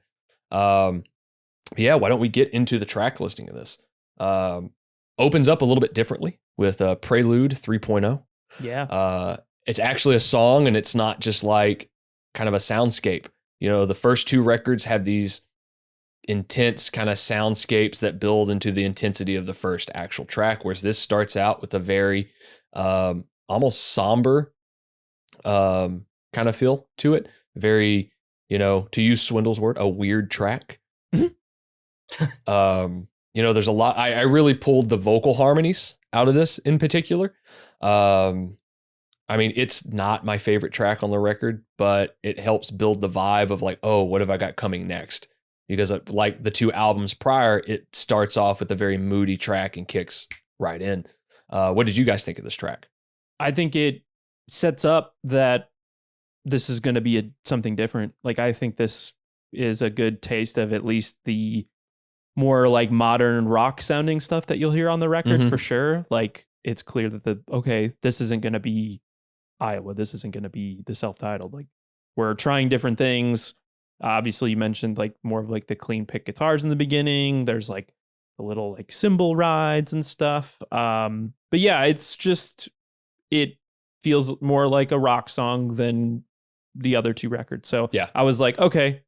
Yeah, why don't we get into the track listing of this? Opens up a little bit differently with Prelude 3.0. Yeah. It's actually a song, and it's not just like kind of a soundscape. You know, the first two records have these intense kind of soundscapes that build into the intensity of the first actual track, whereas this starts out with a very almost somber kind of feel to it. Very, you know, to use Swindle's word, a weird track. You know, there's a lot. I really pulled the vocal harmonies out of this in particular. I mean, it's not my favorite track on the record, but it helps build the vibe of like, oh, what have I got coming next? Because like the two albums prior, it starts off with a very moody track and kicks right in. What did you guys think of this track? I think it sets up that this is going to be something different. Like, I think this is a good taste of at least the more like modern rock sounding stuff that you'll hear on the record for sure. Like, it's clear that this isn't going to be Iowa. This isn't going to be the self-titled. Like, we're trying different things. Obviously you mentioned like more of like the clean pick guitars in the beginning. There's like a little like cymbal rides and stuff. But yeah, it's just, it feels more like a rock song than the other two records. So yeah, I was like, okay,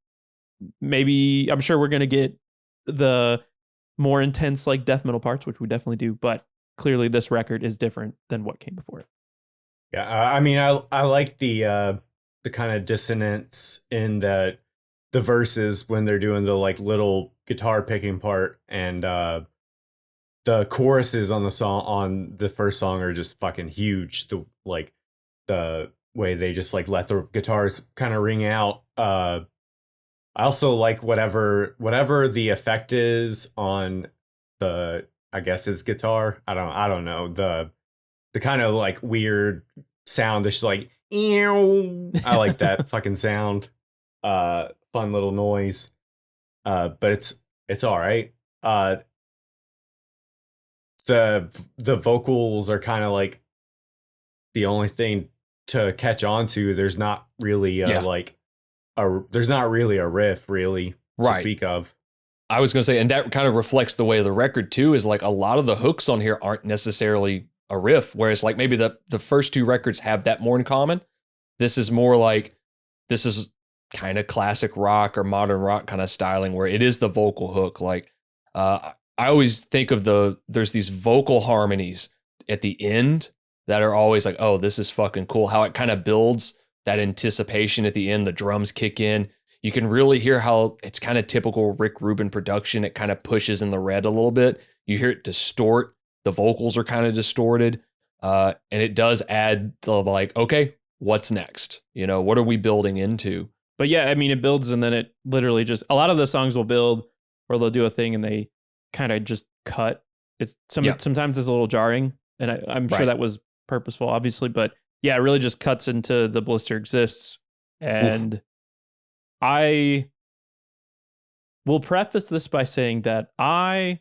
maybe, I'm sure we're going to get the more intense like death metal parts, which we definitely do, but clearly this record is different than what came before it. Yeah, I mean, I like the kind of dissonance in the verses when they're doing the like little guitar picking part, and the choruses on the first song are just fucking huge. The way they just like let the guitars kind of ring out. I also like whatever the effect is on the, I guess his guitar. I don't know. The kind of like weird sound that's just like, ew. I like that fucking sound. Fun little noise. But it's all right. The vocals are kind of like the only thing to catch on to. There's not really there's not really a riff really to speak of. I was going to say, and that kind of reflects the way of the record too, is like a lot of the hooks on here aren't necessarily a riff, whereas like maybe the first two records have that more in common. This is more like, this is kind of classic rock or modern rock kind of styling where it is the vocal hook. Like I always think of there's these vocal harmonies at the end that are always like, oh, this is fucking cool. How it kind of builds that anticipation at the end, the drums kick in. You can really hear how it's kind of typical Rick Rubin production. It kind of pushes in the red a little bit. You hear it distort. The vocals are kind of distorted. And it does add the like, okay, what's next? You know, what are we building into? But yeah, I mean, it builds and then it literally just, a lot of the songs will build or they'll do a thing and they kind of just cut. It's sometimes it's a little jarring, and I'm sure that was purposeful, obviously, but yeah, it really just cuts into The Blister Exists. And I will preface this by saying that I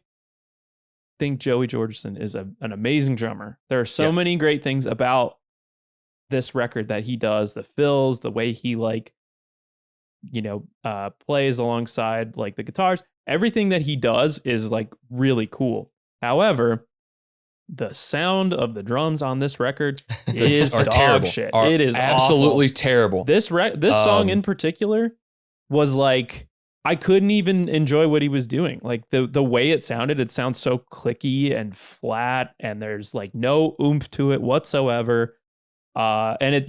think Joey Jordison is an amazing drummer. There are so many great things about this record that he does, the fills, the way he plays alongside like the guitars. Everything that he does is like really cool. However, the sound of the drums on this record is dog terrible. Shit. It is absolutely awful. Terrible. This song in particular was like, I couldn't even enjoy what he was doing. Like the way it sounds so clicky and flat, and there's like no oomph to it whatsoever. And it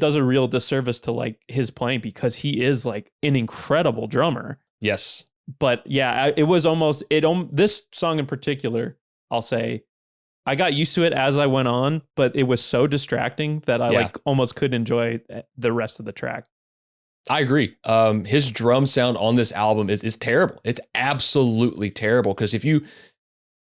does a real disservice to like his playing, because he is like an incredible drummer. Yes. But yeah, this song in particular, I'll say, I got used to it as I went on, but it was so distracting that I like almost couldn't enjoy the rest of the track. I agree. His drum sound on this album is terrible. It's absolutely terrible. Because if you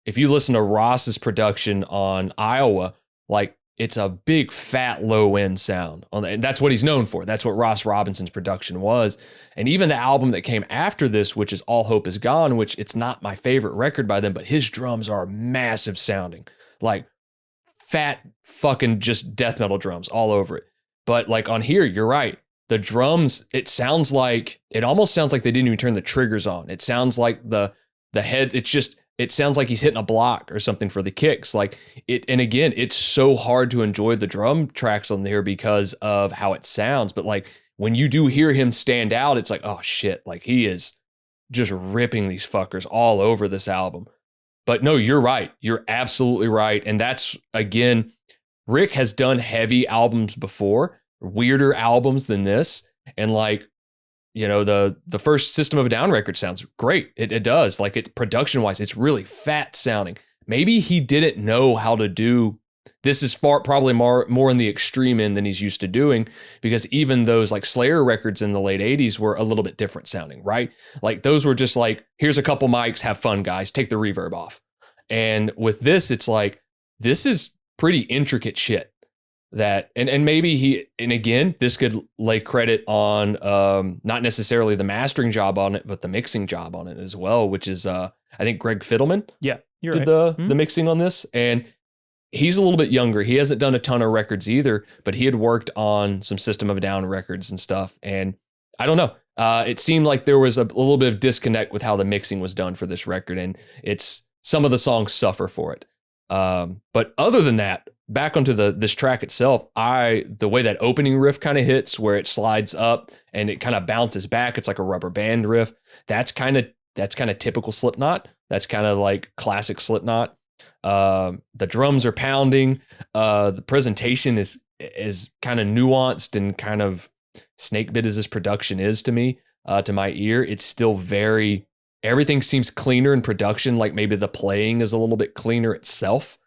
listen to Ross's production on Iowa, like it's a big fat low end sound and that's what he's known for. That's what Ross Robinson's production was. And even the album that came after this, which is All Hope Is Gone, which it's not my favorite record by them, but his drums are massive sounding, like fat fucking just death metal drums all over it. But like on here, you're right. The drums, it almost sounds like they didn't even turn the triggers on. It sounds like the head, it sounds like he's hitting a block or something for the kicks. Like it, and again, it's so hard to enjoy the drum tracks on there because of how it sounds. But like when you do hear him stand out, it's like, oh shit, like he is just ripping these fuckers all over this album. But no, you're right. You're absolutely right. And that's, again, Rick has done heavy albums before, weirder albums than this. And like, you know, the first System of a Down record sounds great. It does. Like it production wise, it's really fat sounding. Maybe he didn't know how to do this. Is probably more in the extreme end than he's used to doing, because even those like Slayer records in the late 80s were a little bit different sounding, right? Like those were just like, here's a couple mics, have fun guys, take the reverb off. And with this, it's like, this is pretty intricate shit. That and maybe again, this could lay credit on not necessarily the mastering job on it, but the mixing job on it as well, which is I think Greg Fiddleman did the mixing on this. And he's a little bit younger. He hasn't done a ton of records either, but he had worked on some System of a Down records and stuff. And I don't know. It seemed like there was a little bit of disconnect with how the mixing was done for this record, and some of the songs suffer for it. But other than that, back onto this track itself, the way that opening riff kind of hits, where it slides up and it kind of bounces back, it's like a rubber band riff. That's kind of typical Slipknot. That's kind of like classic Slipknot. The drums are pounding. The presentation is kind of nuanced and kind of snake bit as this production is to me, to my ear. It's still everything seems cleaner in production. Like maybe the playing is a little bit cleaner itself.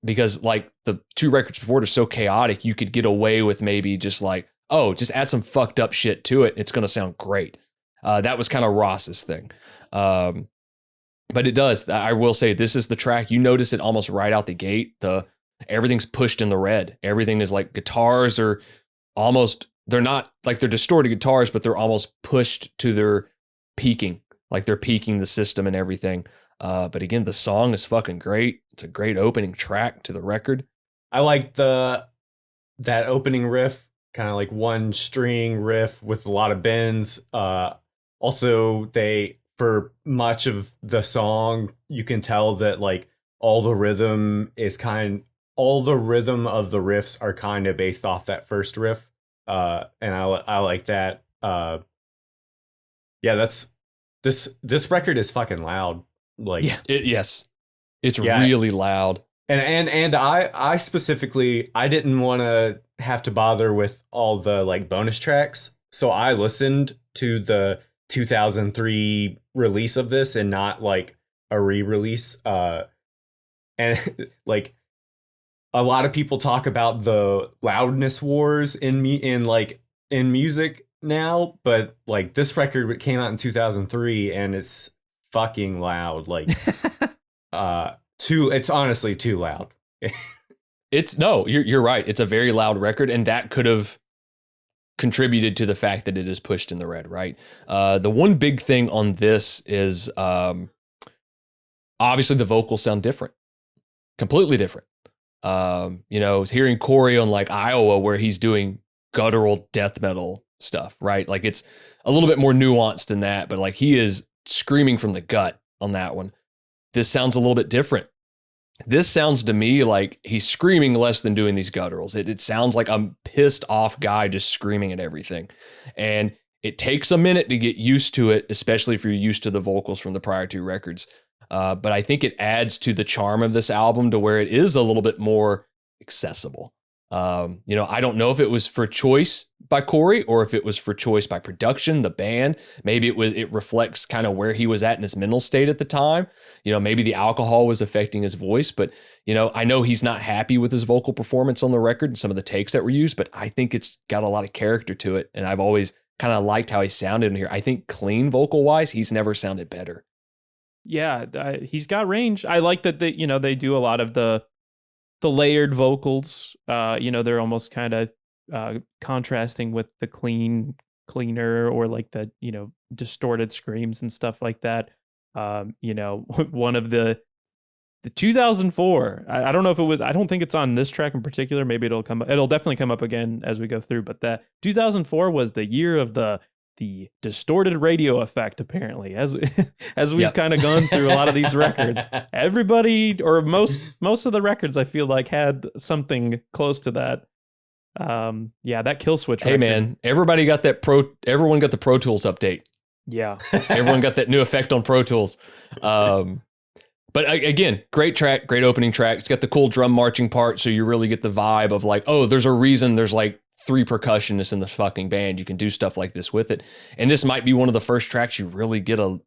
Because like the two records before it are so chaotic, you could get away with maybe just like, oh, just add some fucked up shit to it. It's going to sound great. That was kind of Ross's thing. But it does. I will say this is the track. You notice it almost right out the gate. Everything's pushed in the red. Everything is like guitars are almost, they're not like they're distorted guitars, but they're almost pushed to their peaking. Like they're peaking the system and everything. But again, the song is fucking great. It's a great opening track to the record. I like that opening riff, kind of like one string riff with a lot of bends. Also, for much of the song, you can tell that like all the rhythm of the riffs are kind of based off that first riff. And I like that. This record is fucking loud. Like yes, it's really loud. And I specifically, I didn't want to have to bother with all the like bonus tracks, so I listened to the 2003 release of this and not like a re-release. And like a lot of people talk about the loudness wars in music now, but like this record came out in 2003 and it's fucking loud. Like, it's honestly too loud. You're right. It's a very loud record, and that could have contributed to the fact that it is pushed in the red, right? The one big thing on this is obviously the vocals sound different, completely different. Hearing Corey on like Iowa, where he's doing guttural death metal stuff, right? Like it's a little bit more nuanced than that, but like he is screaming from the gut on that one. This sounds a little bit different. This sounds to me like he's screaming less than doing these gutturals. It sounds like a pissed off guy just screaming at everything. And it takes a minute to get used to it, especially if you're used to the vocals from the prior two records. But I think it adds to the charm of this album to where it is a little bit more accessible. I don't know if it was for choice by Corey or if it was for choice by production, the band. Maybe it reflects kind of where he was at in his mental state at the time. Maybe the alcohol was affecting his voice, but I know he's not happy with his vocal performance on the record and some of the takes that were used, but I think it's got a lot of character to it. And I've always kind of liked how he sounded in here. I think clean vocal wise, he's never sounded better. Yeah, he's got range. I like that they do a lot of the layered vocals. They're almost kind of contrasting with the cleaner or like the distorted screams and stuff like that. One of the 2004. I don't know if it was. I don't think it's on this track in particular. Maybe it'll definitely come up again as we go through. But that 2004 was the year of the distorted radio effect, apparently, as we've kind of gone through a lot of these records. Everybody, or most of the records, I feel like had something close to that. That Kill Switch record. Hey man, everyone got the Pro Tools update. Yeah. Everyone got that new effect on Pro Tools. But again, great track, great opening track. It's got the cool drum marching part, so you really get the vibe of like, oh, there's a reason there's like 3 percussionists in the fucking band. You can do stuff like this with it. And this might be one of the first tracks you really get a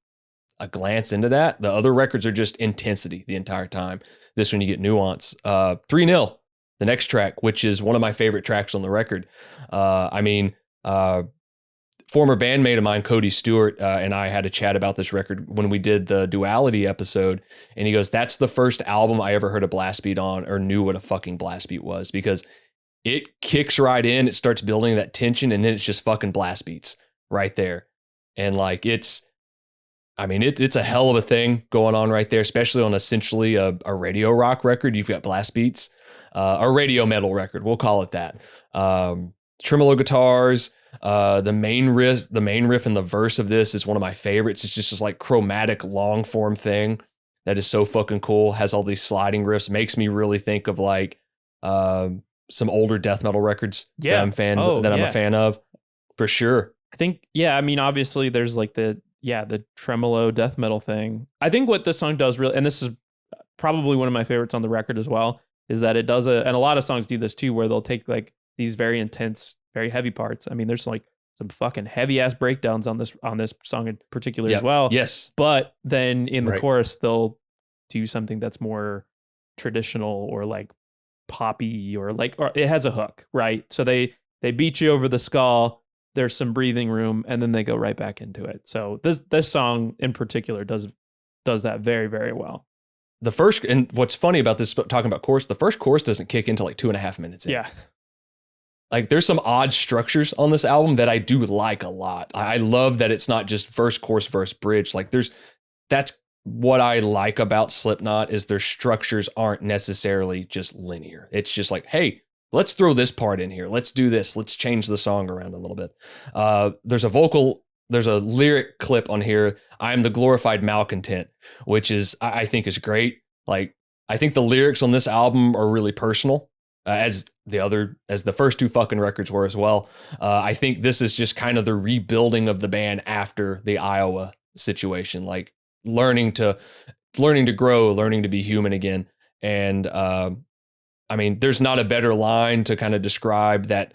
glance into that. The other records are just intensity the entire time. This one you get nuance. 3-0, the next track, which is one of my favorite tracks on the record. Former bandmate of mine, Cody Stewart, and I had a chat about this record when we did the Duality episode. And he goes, that's the first album I ever heard a blast beat on or knew what a fucking blast beat was, because it kicks right in, it starts building that tension, and then it's just fucking blast beats right there. And like, it's a hell of a thing going on right there, especially on essentially a radio rock record. You've got blast beats, a radio metal record, we'll call it that. Tremolo guitars, the main riff and the verse of this is one of my favorites. It's just this like chromatic long form thing that is so fucking cool. Has all these sliding riffs, makes me really think of like, some older death metal records that I'm a fan of, for sure. I think, obviously there's like the tremolo death metal thing. I think what this song does really, and this is probably one of my favorites on the record as well, is that it does and a lot of songs do this too, where they'll take like these very intense, very heavy parts. I mean, there's like some fucking heavy ass breakdowns on this song in particular as well. Yes. But then in the chorus, they'll do something that's more traditional or like poppy or it has a hook, right? So they beat you over the skull. There's some breathing room, and then they go right back into it. So this song in particular does that very, very well. The first, and what's funny about this, talking about chorus, the first chorus doesn't kick into like 2.5 minutes in. Yeah. Like there's some odd structures on this album that I do like a lot. I love that it's not just verse, chorus, verse, bridge. Like that's what I like about Slipknot, is their structures aren't necessarily just linear. It's just like, hey, let's throw this part in here. Let's do this. Let's change the song around a little bit. There's a lyric clip on here. I'm the glorified malcontent, which is, I think is great. Like, I think the lyrics on this album are really personal, as the first 2 fucking records were as well. I think this is just kind of the rebuilding of the band after the Iowa situation, like learning to grow, learning to be human again. And there's not a better line to kind of describe that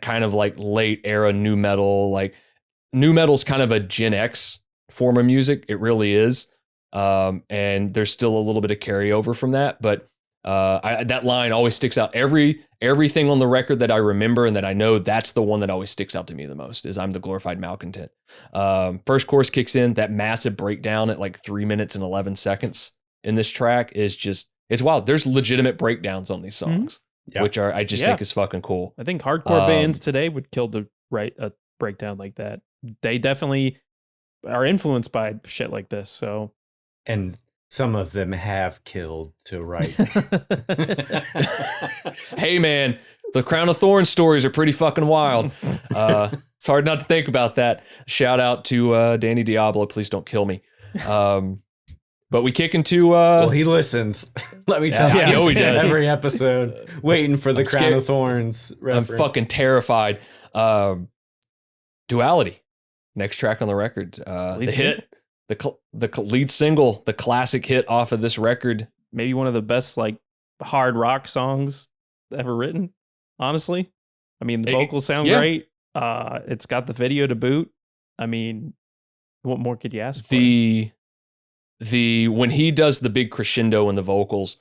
kind of like late era new metal. Like, new metal's kind of a Gen X form of music. It really is. And there's still a little bit of carryover from that, but That line always sticks out. Everything on the record that I remember and that I know, that's the one that always sticks out to me the most, is I'm the glorified malcontent. First chorus kicks in, that massive breakdown at like 3 minutes and 11 seconds in this track is just, it's wild. There's legitimate breakdowns on these songs, which I just think is fucking cool. I think hardcore bands today would kill to write a breakdown like that. They definitely are influenced by shit like this. So, and some of them have killed to write. Hey man, the Crown of Thorns stories are pretty fucking wild. It's hard not to think about that. Shout out to Danny Diablo. Please don't kill me. But we kick into well, he listens. Let me tell you, I know he does. Every episode, waiting for the I'm Crown scared. of Thorns reference. I'm fucking terrified. Duality, next track on the record. The hit, the lead single, the classic hit off of this record. Maybe one of the best like hard rock songs ever written. Honestly, I mean the vocals sound great. It's got the video to boot. I mean, what more could you ask for? The when he does the big crescendo in the vocals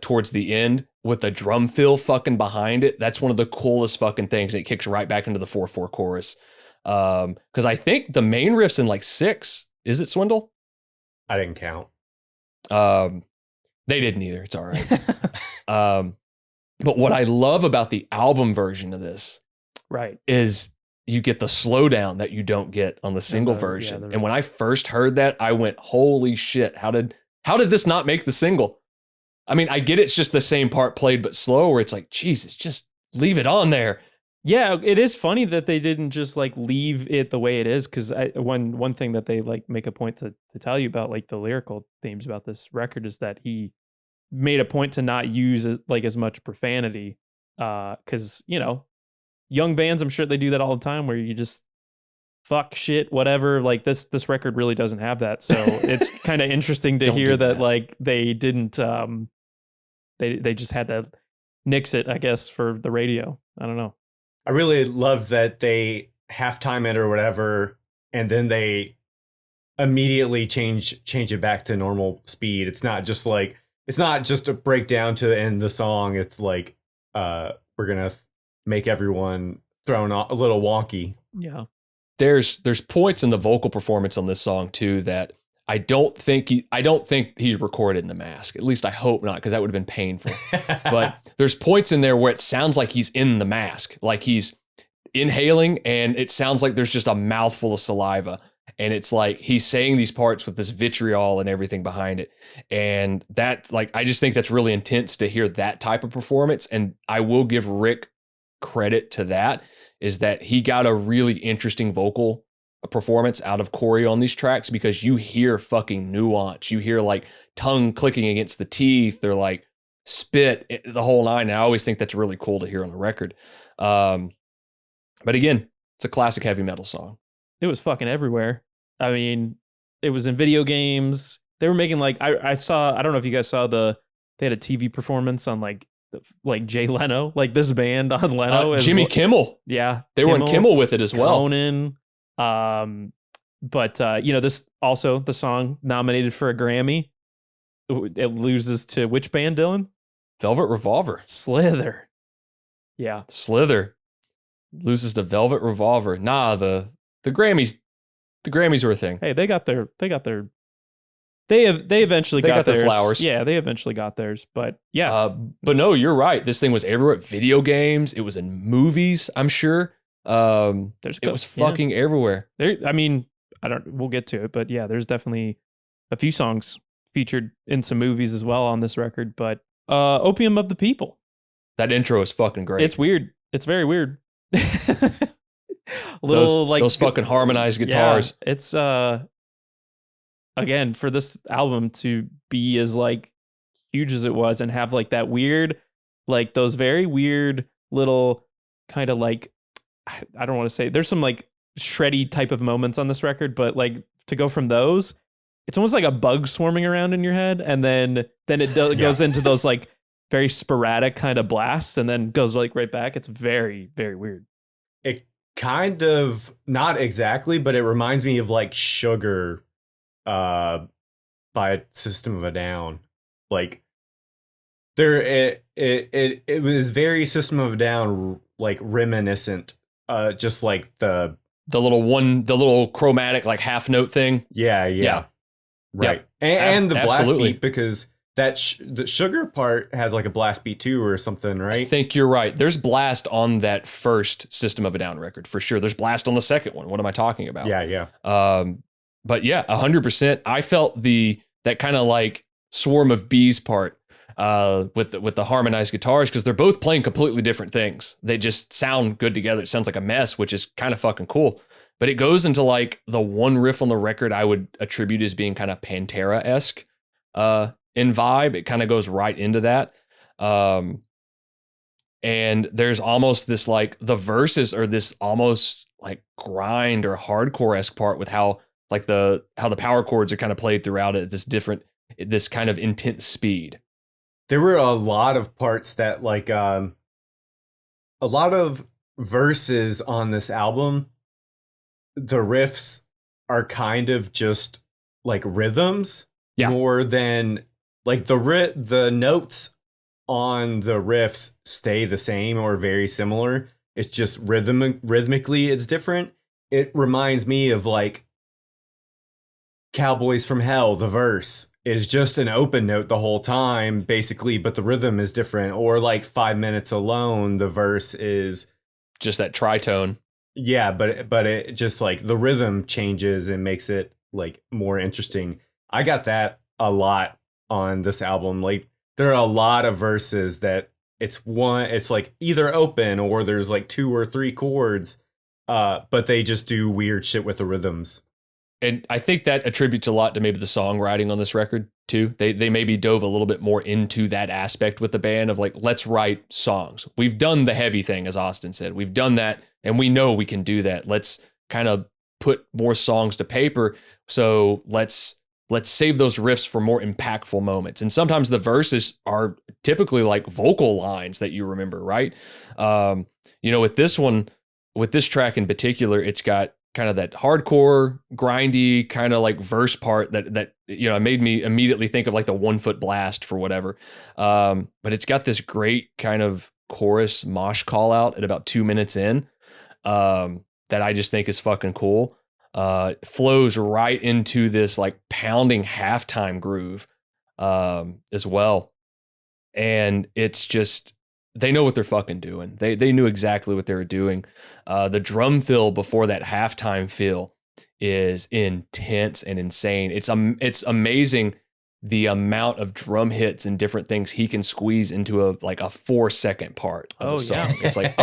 towards the end with the drum fill fucking behind it, that's one of the coolest fucking things. And it kicks right back into the 4/4 chorus. Because I think the main riff's in like 6. Is it, Swindle? I didn't count. They didn't either. It's all right. But what I love about the album version of this, right, is you get the slowdown that you don't get on the single version. And when I first heard that, I went, "Holy shit! How did this not make the single?" I mean, I get it's just the same part played but slow. Where it's like, Jesus, just leave it on there. Yeah, it is funny that they didn't just like leave it the way it is, because one thing that they like make a point to tell you about like the lyrical themes about this record is that he made a point to not use like as much profanity, because young bands, I'm sure they do that all the time, where you just fuck shit whatever. Like this record really doesn't have that, so it's kind of interesting to hear that like they didn't they just had to nix it, I guess, for the radio. I don't know. I really love that they halftime it or whatever, and then they immediately change it back to normal speed. It's not just a breakdown to end the song. It's like we're gonna make everyone thrown a little wonky. Yeah. There's points in the vocal performance on this song too that I don't think he's recorded in the mask. At least I hope not, because that would have been painful. But there's points in there where it sounds like he's in the mask, like he's inhaling, and it sounds like there's just a mouthful of saliva. And it's like he's saying these parts with this vitriol and everything behind it. And that, like, I just think that's really intense to hear that type of performance. And I will give Rick credit to that, is that he got a really interesting vocal performance out of Corey on these tracks, because you hear fucking nuance. You hear like tongue clicking against the teeth, or like spit, the whole nine. And I always think that's really cool to hear on the record. But again, it's a classic heavy metal song. It was fucking everywhere. I mean, it was in video games. They were making like, I don't know if you guys saw they had a TV performance on like Jay Leno, like this band on Leno. Jimmy Kimmel. Yeah. They were on Kimmel with it as well. Conan. But this also, the song nominated for a Grammy, it loses to which band, Dylan? Velvet Revolver. Slither. Yeah. Slither loses to Velvet Revolver. Nah, the Grammys were a thing. Hey, they eventually got their theirs. flowers. Yeah, they eventually got theirs. But yeah. But no, you're right. This thing was everywhere. Video games. It was in movies, I'm sure. It was fucking everywhere. We'll get to it, but yeah, there's definitely a few songs featured in some movies as well on this record. But Opium of the People. That intro is fucking great. It's weird. It's very weird. Those fucking harmonized guitars. Yeah, it's again, for this album to be as like huge as it was and have like that weird, like those very weird little kind of like, I don't want to say, there's some like shreddy type of moments on this record, but like to go from those, it's almost like a bug swarming around in your head, and then it goes into those like very sporadic kind of blasts, and then goes like right back. It's very, very weird. It kind of, not exactly, but it reminds me of like Sugar by System of a Down. Like There, it was very System of a Down, like reminiscent, just like the little chromatic like half note thing. yeah, right, Yep. and the blast Absolutely. beat, because that the sugar part has like a blast beat too or something, I right? think you're right. There's blast on that first System of a Down record for sure. There's blast on the second one. What am I talking about? Yeah. But yeah, 100%. I felt that kind of like swarm of bees part with the harmonized guitars, because they're both playing completely different things. They just sound good together. It sounds like a mess, which is kind of fucking cool. But it goes into like the one riff on the record I would attribute as being kind of Pantera-esque in vibe. It kind of goes right into that. And there's almost this like the verses are this almost like grind or hardcore-esque part with how the power chords are kind of played throughout it, this kind of intense speed. There were a lot of parts that like a lot of verses on this album. The riffs are kind of just like rhythms more than like the notes on the riffs stay the same or very similar. It's just rhythmically it's different. It reminds me of like Cowboys from Hell. The verse is just an open note the whole time basically, but the rhythm is different. Or like 5 Minutes Alone, the verse is just that tritone. Yeah, but it just like the rhythm changes and makes it like more interesting. I got that a lot on this album. Like there are a lot of verses that it's like either open or there's like 2 or 3 chords, but they just do weird shit with the rhythms. And I think that attributes a lot to maybe the songwriting on this record too. They maybe dove a little bit more into that aspect with the band of like, let's write songs. We've done the heavy thing, as Austin said. We've done that and we know we can do that. Let's kind of put more songs to paper. So let's save those riffs for more impactful moments. And sometimes the verses are typically like vocal lines that you remember, right? With this track in particular, it's got kind of that hardcore, grindy kind of like verse part that made me immediately think of like the 1 Foot Blast for whatever. But it's got this great kind of chorus mosh call out at about 2 minutes in that I just think is fucking cool. Flows right into this like pounding halftime groove as well. And it's just, they know what they're fucking doing. They knew exactly what they were doing. The drum fill before that halftime fill is intense and insane. It's amazing the amount of drum hits and different things he can squeeze into a 4-second part of a song. It's like,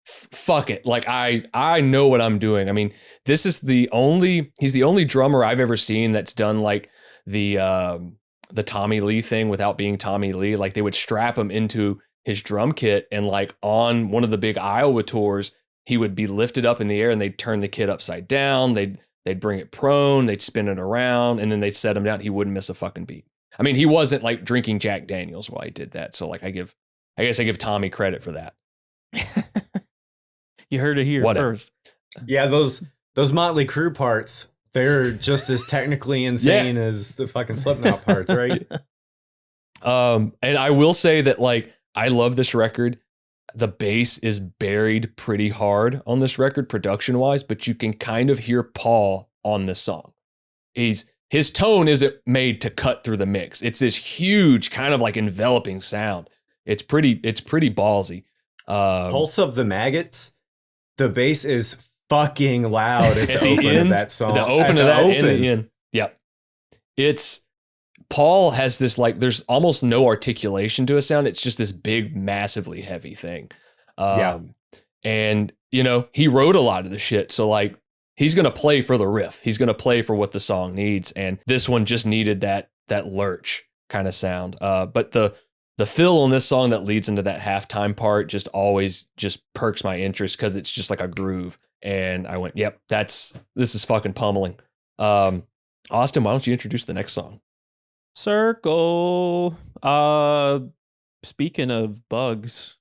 fuck it. Like I know what I'm doing. I mean, he's the only drummer I've ever seen that's done like the Tommy Lee thing without being Tommy Lee. Like they would strap him into his drum kit and like on one of the big Iowa tours, he would be lifted up in the air and they'd turn the kit upside down. They'd bring it prone, they'd spin it around, and then they'd set him down. He wouldn't miss a fucking beat. I mean, he wasn't like drinking Jack Daniels while he did that. So like I guess I give Tommy credit for that. You heard it here first. Yeah, those Motley Crue parts, they're just as technically insane as the fucking Slipknot parts, right? And I will say that like I love this record. The bass is buried pretty hard on this record production wise, but you can kind of hear Paul on this song. His tone isn't made to cut through the mix. It's this huge kind of like enveloping sound. It's pretty ballsy. Pulse of the Maggots. The bass is fucking loud at the open of that song. The open of that and the end. Yep. Paul has this like, there's almost no articulation to a sound. It's just this big, massively heavy thing. And he wrote a lot of the shit. So like, he's going to play for the riff. He's going to play for what the song needs. And this one just needed that lurch kind of sound. But the fill on this song that leads into that halftime part just always just perks my interest because it's just like a groove. And I went, yep, this is fucking pummeling. Austin, why don't you introduce the next song? Circle. Speaking of bugs,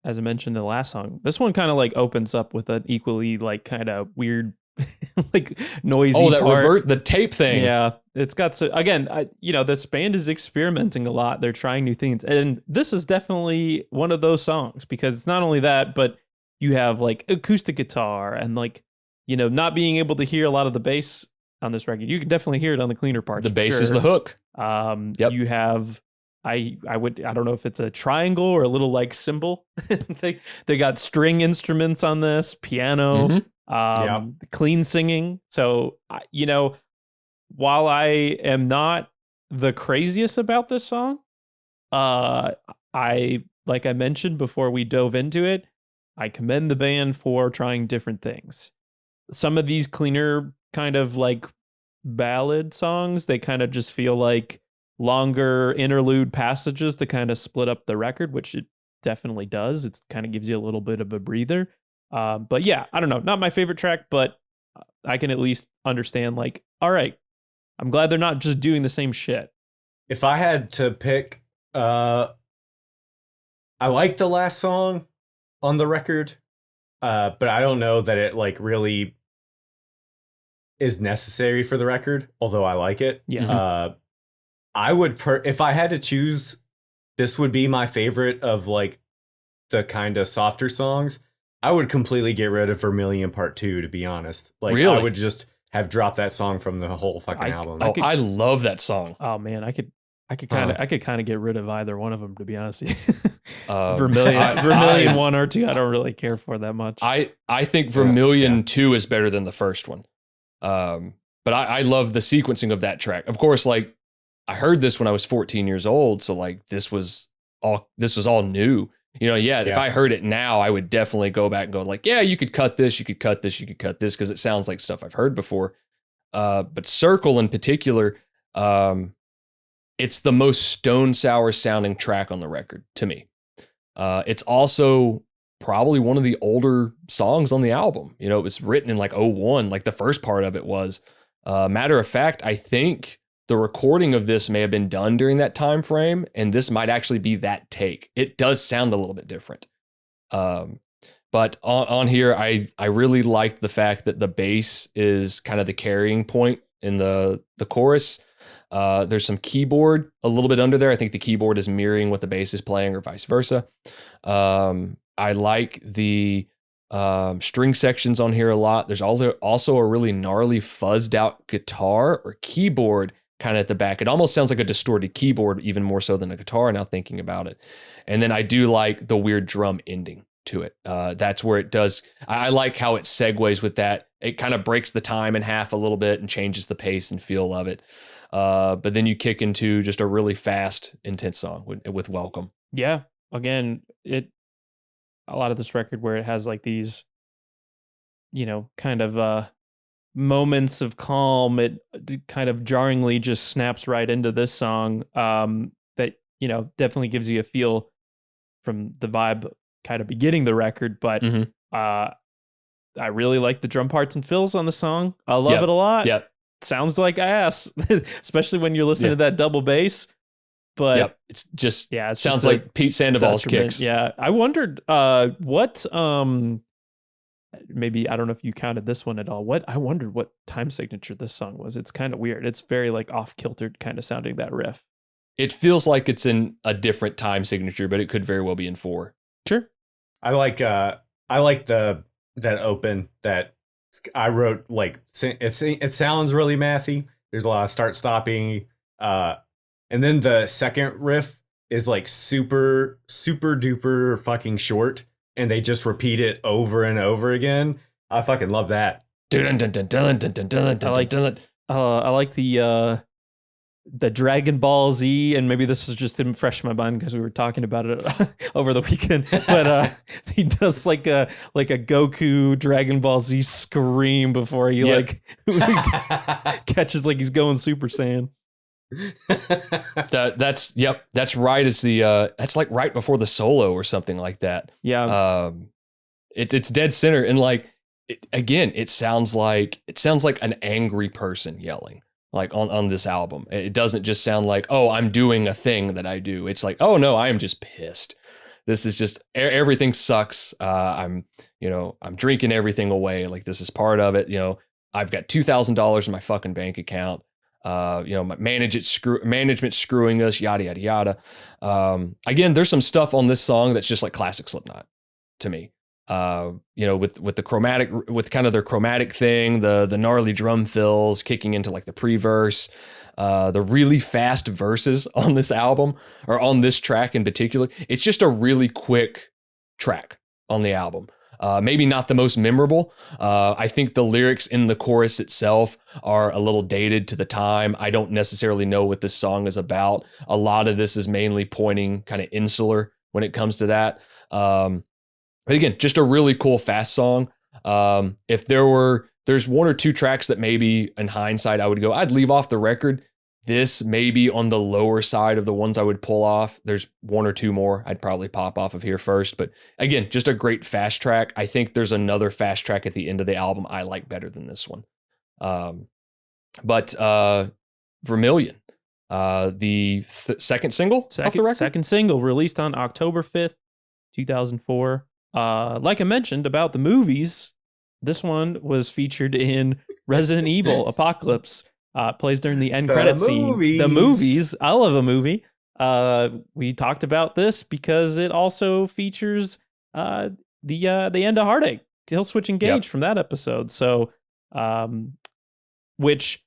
as I mentioned in the last song, this one kind of like opens up with an equally like kind of weird like noisy. Oh, that part. revert the tape thing. Yeah, it's got again. This band is experimenting a lot. They're trying new things, and this is definitely one of those songs because it's not only that, but you have like acoustic guitar and like not being able to hear a lot of the bass on this record. You can definitely hear it on the cleaner parts. The bass is the hook. Yep. You have. I don't know if it's a triangle or a little like cymbal. they got string instruments on this, piano, clean singing. So, while I am not the craziest about this song, like I mentioned before we dove into it, I commend the band for trying different things. Some of these cleaner kind of like ballad songs, they kind of just feel like longer interlude passages to kind of split up the record, which it definitely does. It kind of gives you a little bit of a breather. But yeah, I don't know. Not my favorite track, but I can at least understand like, all right, I'm glad they're not just doing the same shit. If I had to pick, I like the last song on the record, but I don't know that it like really is necessary for the record, although I like it. Yeah. I would, if I had to choose, this would be my favorite of like the kind of softer songs. I would completely get rid of Vermilion Part 2, to be honest. Like, really? I would just have dropped that song from the whole fucking album. I love that song. Oh man, I could kind of get rid of either one of them, to be honest with you. Vermilion 1 or 2, I don't really care for that much. I think Vermilion 2 is better than the first one. But I love the sequencing of that track. Of course, like I heard this when I was 14 years old, so like this was all new. If I heard it now, I would definitely go back and go like, yeah, you could cut this, you could cut this, you could cut this, because it sounds like stuff I've heard before. But Circle in particular, it's the most Stone Sour sounding track on the record to me. It's also probably one of the older songs on the album. It was written in like 2001, like the first part of it was. Matter of fact, I think the recording of this may have been done during that time frame, and this might actually be that take. It does sound a little bit different. But on here, I really like the fact that the bass is kind of the carrying point in the chorus. There's some keyboard a little bit under there. I think the keyboard is mirroring what the bass is playing or vice versa. I like the string sections on here a lot. There's also a really gnarly fuzzed out guitar or keyboard kind of at the back. It almost sounds like a distorted keyboard, even more so than a guitar now thinking about it. And then I do like the weird drum ending to it. That's where it does. I like how it segues with that. It kind of breaks the time in half a little bit and changes the pace and feel of it. But then you kick into just a really fast, intense song with Welcome. Yeah. Again, a lot of this record where it has like these, kind of moments of calm, it kind of jarringly just snaps right into this song. That, definitely gives you a feel from the vibe kind of beginning the record. But I really like the drum parts and fills on the song. I love it a lot. Yep. Sounds like ass, especially when you're listening to that double bass. But it's just it sounds like Pete Sandoval's kicks. Yeah, I wondered what maybe I don't know if you counted this one at all. I wondered what time signature this song was. It's kind of weird. It's very like off kilter kind of sounding, that riff. It feels like it's in a different time signature, but it could very well be in 4. Sure. I like that open that I wrote. Like it sounds really mathy. There's a lot of start stopping, and then the second riff is like super super duper fucking short, and they just repeat it over and over again. I fucking love that. I like the Dragon Ball Z, and maybe this was just fresh in my mind because we were talking about it over the weekend. But he does like a Goku Dragon Ball Z scream before he catches like he's going Super Saiyan. That's right. It's that's like right before the solo or something like that. Yeah. It's dead center, and like it sounds like an angry person yelling. Like on this album, it doesn't just sound like, oh, I'm doing a thing that I do. It's like, oh no, I am just pissed. This is just everything sucks. I'm drinking everything away. Like this is part of it. I've got $2,000 in my fucking bank account. My management screwing us, yada, yada, yada. Again, there's some stuff on this song that's just like classic Slipknot to me. With the chromatic, with kind of their chromatic thing, the gnarly drum fills kicking into like the pre-verse, the really fast verses on this album, or on this track in particular. It's just a really quick track on the album. Maybe not the most memorable. I think the lyrics in the chorus itself are a little dated to the time. I don't necessarily know what this song is about. A lot of this is mainly pointing kind of insular when it comes to that. But again, just a really cool fast song. If there's one or two tracks that maybe in hindsight I'd leave off the record. This may be on the lower side of the ones I would pull off. There's one or two more I'd probably pop off of here first. But again, just a great fast track. I think there's another fast track at the end of the album I like better than this one. But Vermilion, the second single off the record? Second single released on October 5th, 2004. Like I mentioned about the movies, this one was featured in Resident Evil Apocalypse. Plays during the end credit scene. The movies. I love a movie. We talked about this because it also features the end of Heartache, Kill Switch Engage from that episode. So, which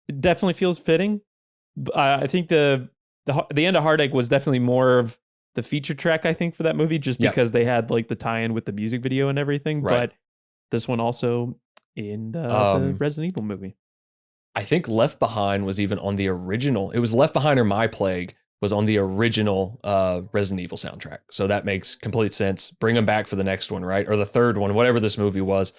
definitely feels fitting. I think the end of Heartache was definitely more of the feature track, I think, for that movie, just because they had like the tie-in with the music video and everything. Right. But this one also in the Resident Evil movie. I think Left Behind was even on the original. It was Left Behind or My Plague was on the original Resident Evil soundtrack. So that makes complete sense. Bring them back for the next one, right? Or the third one, whatever this movie was.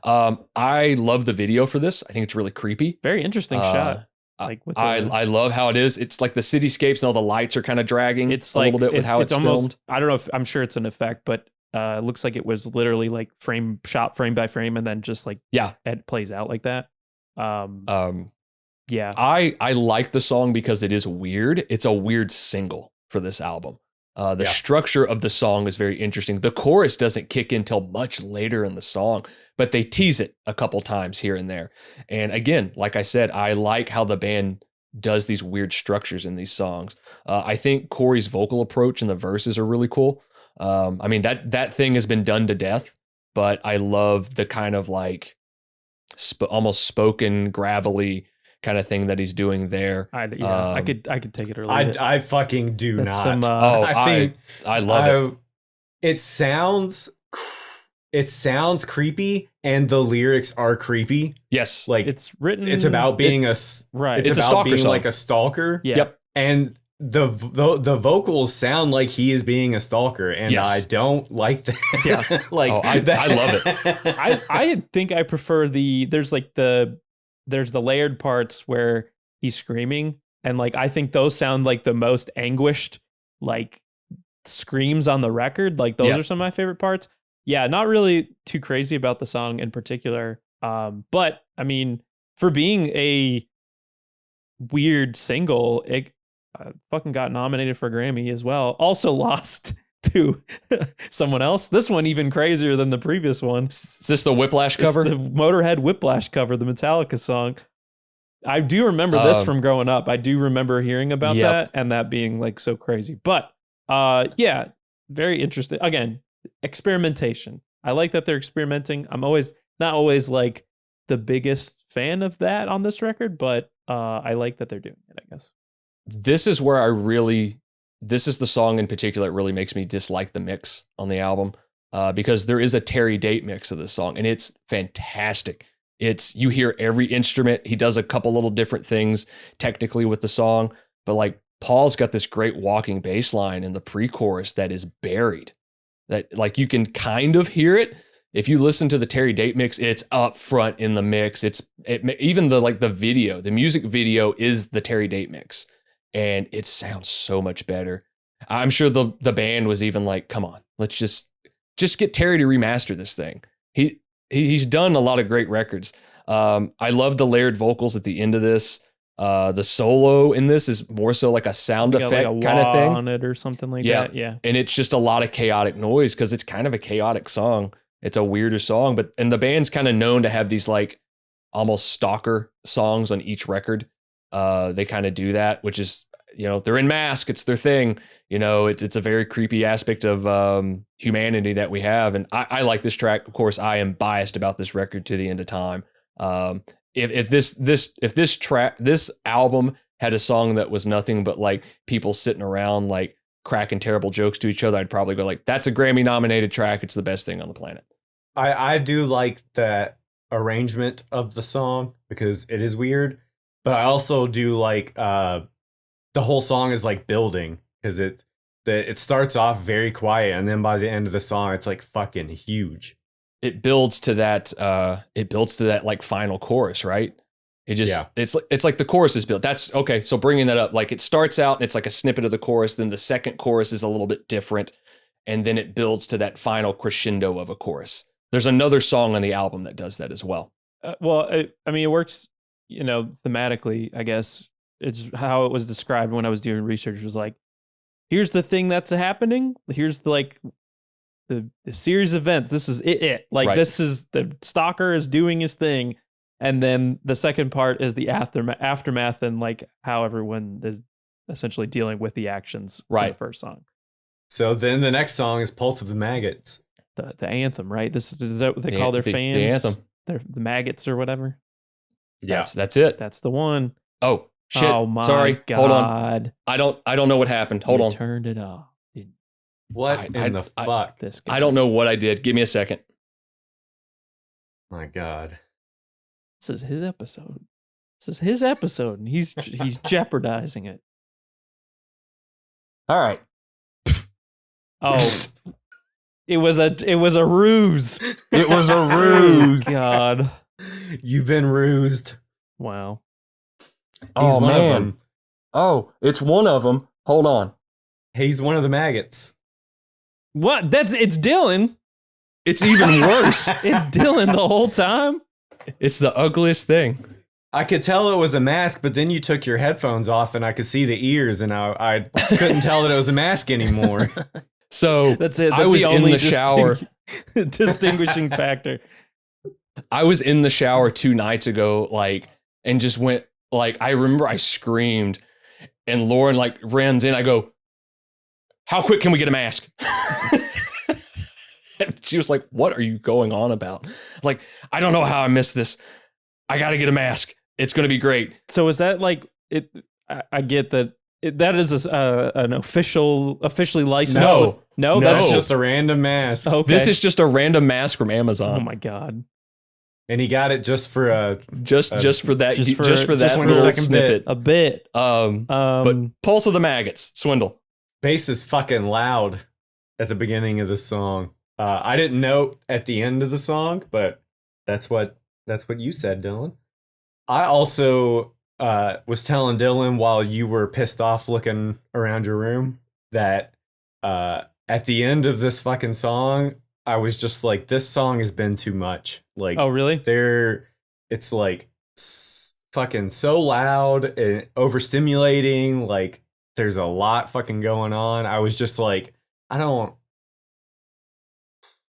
I love the video for this. I think it's really creepy. Very interesting shot. I love how it is. It's like the cityscapes and all the lights are kind of dragging. It's a little bit with how it's almost filmed. I don't know if I'm sure it's an effect, but it looks like it was literally like frame by frame, and then just like it plays out like that. Yeah, I like the song because it is weird. It's a weird single for this album. The structure of the song is very interesting. The chorus doesn't kick in till much later in the song, but they tease it a couple times here and there. And again, like I said, I like how the band does these weird structures in these songs. I think Corey's vocal approach and the verses are really cool. I mean, that thing has been done to death, but I love the kind of like almost spoken, gravelly kind of thing that he's doing there. I could take it or leave it. I fucking do That's not. some, I love it. It sounds creepy, and the lyrics are creepy. Yes, like it's written. It's about being It's about a stalker being song. like a stalker. Yeah. Yep. And the vocals sound like he is being a stalker, and I don't like that. Yeah. I love it. I think I prefer there's the layered parts where he's screaming, and like I think those sound like the most anguished like screams on the record. Like those are some of my favorite parts. Yeah, not really too crazy about the song in particular. But I mean, for being a weird single, it fucking got nominated for a Grammy as well. Also lost to someone else. This one even crazier than the previous one. Is this the Whiplash cover? It's the Motorhead Whiplash cover, the Metallica song. I do remember this from growing up. I do remember hearing about that and that being like so crazy. But yeah, very interesting. Again, experimentation. I like that they're experimenting. I'm not always like the biggest fan of that on this record, but I like that they're doing it, I guess. This is the song in particular that really makes me dislike the mix on the album, because there is a Terry Date mix of this song, and it's fantastic. You hear every instrument. He does a couple little different things technically with the song, but like Paul's got this great walking bass line in the pre-chorus that is buried, that like you can kind of hear it. If you listen to the Terry Date mix, it's up front in the mix. Even the music video is the Terry Date mix, and it sounds so much better. I'm sure the band was even like, come on, let's just get Terry to remaster this thing. He's done a lot of great records. I love the layered vocals at the end of this. The solo in this is more so like a sound effect like kind of thing on it or something like that. Yeah. And it's just a lot of chaotic noise because it's kind of a chaotic song. It's a weirder song, and the band's kind of known to have these like almost stalker songs on each record. They kind of do that, which is, they're in mask. It's their thing. It's a very creepy aspect of humanity that we have. And I like this track. Of course, I am biased about this record to the end of time. If this album had a song that was nothing but like people sitting around like cracking terrible jokes to each other, I'd probably go like, that's a Grammy nominated track. It's the best thing on the planet. I do like that arrangement of the song because it is weird, but I also do like the whole song is like building because it starts off very quiet and then by the end of the song it's like fucking huge. It builds to that like final chorus, right? It's like the chorus is built. That's okay. So bringing that up, like it starts out and it's like a snippet of the chorus. Then the second chorus is a little bit different. And then it builds to that final crescendo of a chorus. There's another song on the album that does that as well. It works, thematically, I guess. It's how it was described when I was doing research was like, here's the thing that's happening. Here's the series of events. This is it. Like right. This is the stalker is doing his thing. And then the second part is the aftermath and like how everyone is essentially dealing with the actions right. From the first song. So then the next song is Pulse of the Maggots. The anthem, right? Is that what they call their fans? The anthem. The maggots or whatever. Yeah, that's it. That's the one. Oh shit! Oh my Sorry. God. Hold on. I don't know what happened. Hold on. Turned it off. What in the fuck? This guy. I don't know what I did. Give me a second. My God. This is his episode, and he's jeopardizing it. All right. Oh, it was a ruse. It was a ruse. God, you've been rused. Wow. He's one of them. Oh, it's one of them. Hold on. He's one of the maggots. What? It's Dylan. It's even worse. It's Dylan the whole time. It's the ugliest thing. I could tell it was a mask, but then you took your headphones off and I could see the ears and I couldn't tell that it was a mask anymore. So that's it. I was in the shower. Distinguishing factor. I was in the shower 2 nights ago, and just went, I remember I screamed and Lauren runs in. I go, how quick can we get a mask? And she was like, what are you going on about? I don't know how I missed this. I got to get a mask. It's going to be great. So is that it? I get that. That is an officially licensed. No, that's just a random mask. Okay. This is just a random mask from Amazon. Oh my God. And he got it just for just for that little snippet. A bit. But Pulse of the Maggots, Swindle. Bass is fucking loud at the beginning of the song. I didn't know at the end of the song, but that's what you said, Dylan. I also was telling Dylan while you were pissed off looking around your room that at the end of this fucking song, I was just like, this song has been too much. Oh, really? It's fucking so loud and overstimulating. There's a lot fucking going on. I was just like,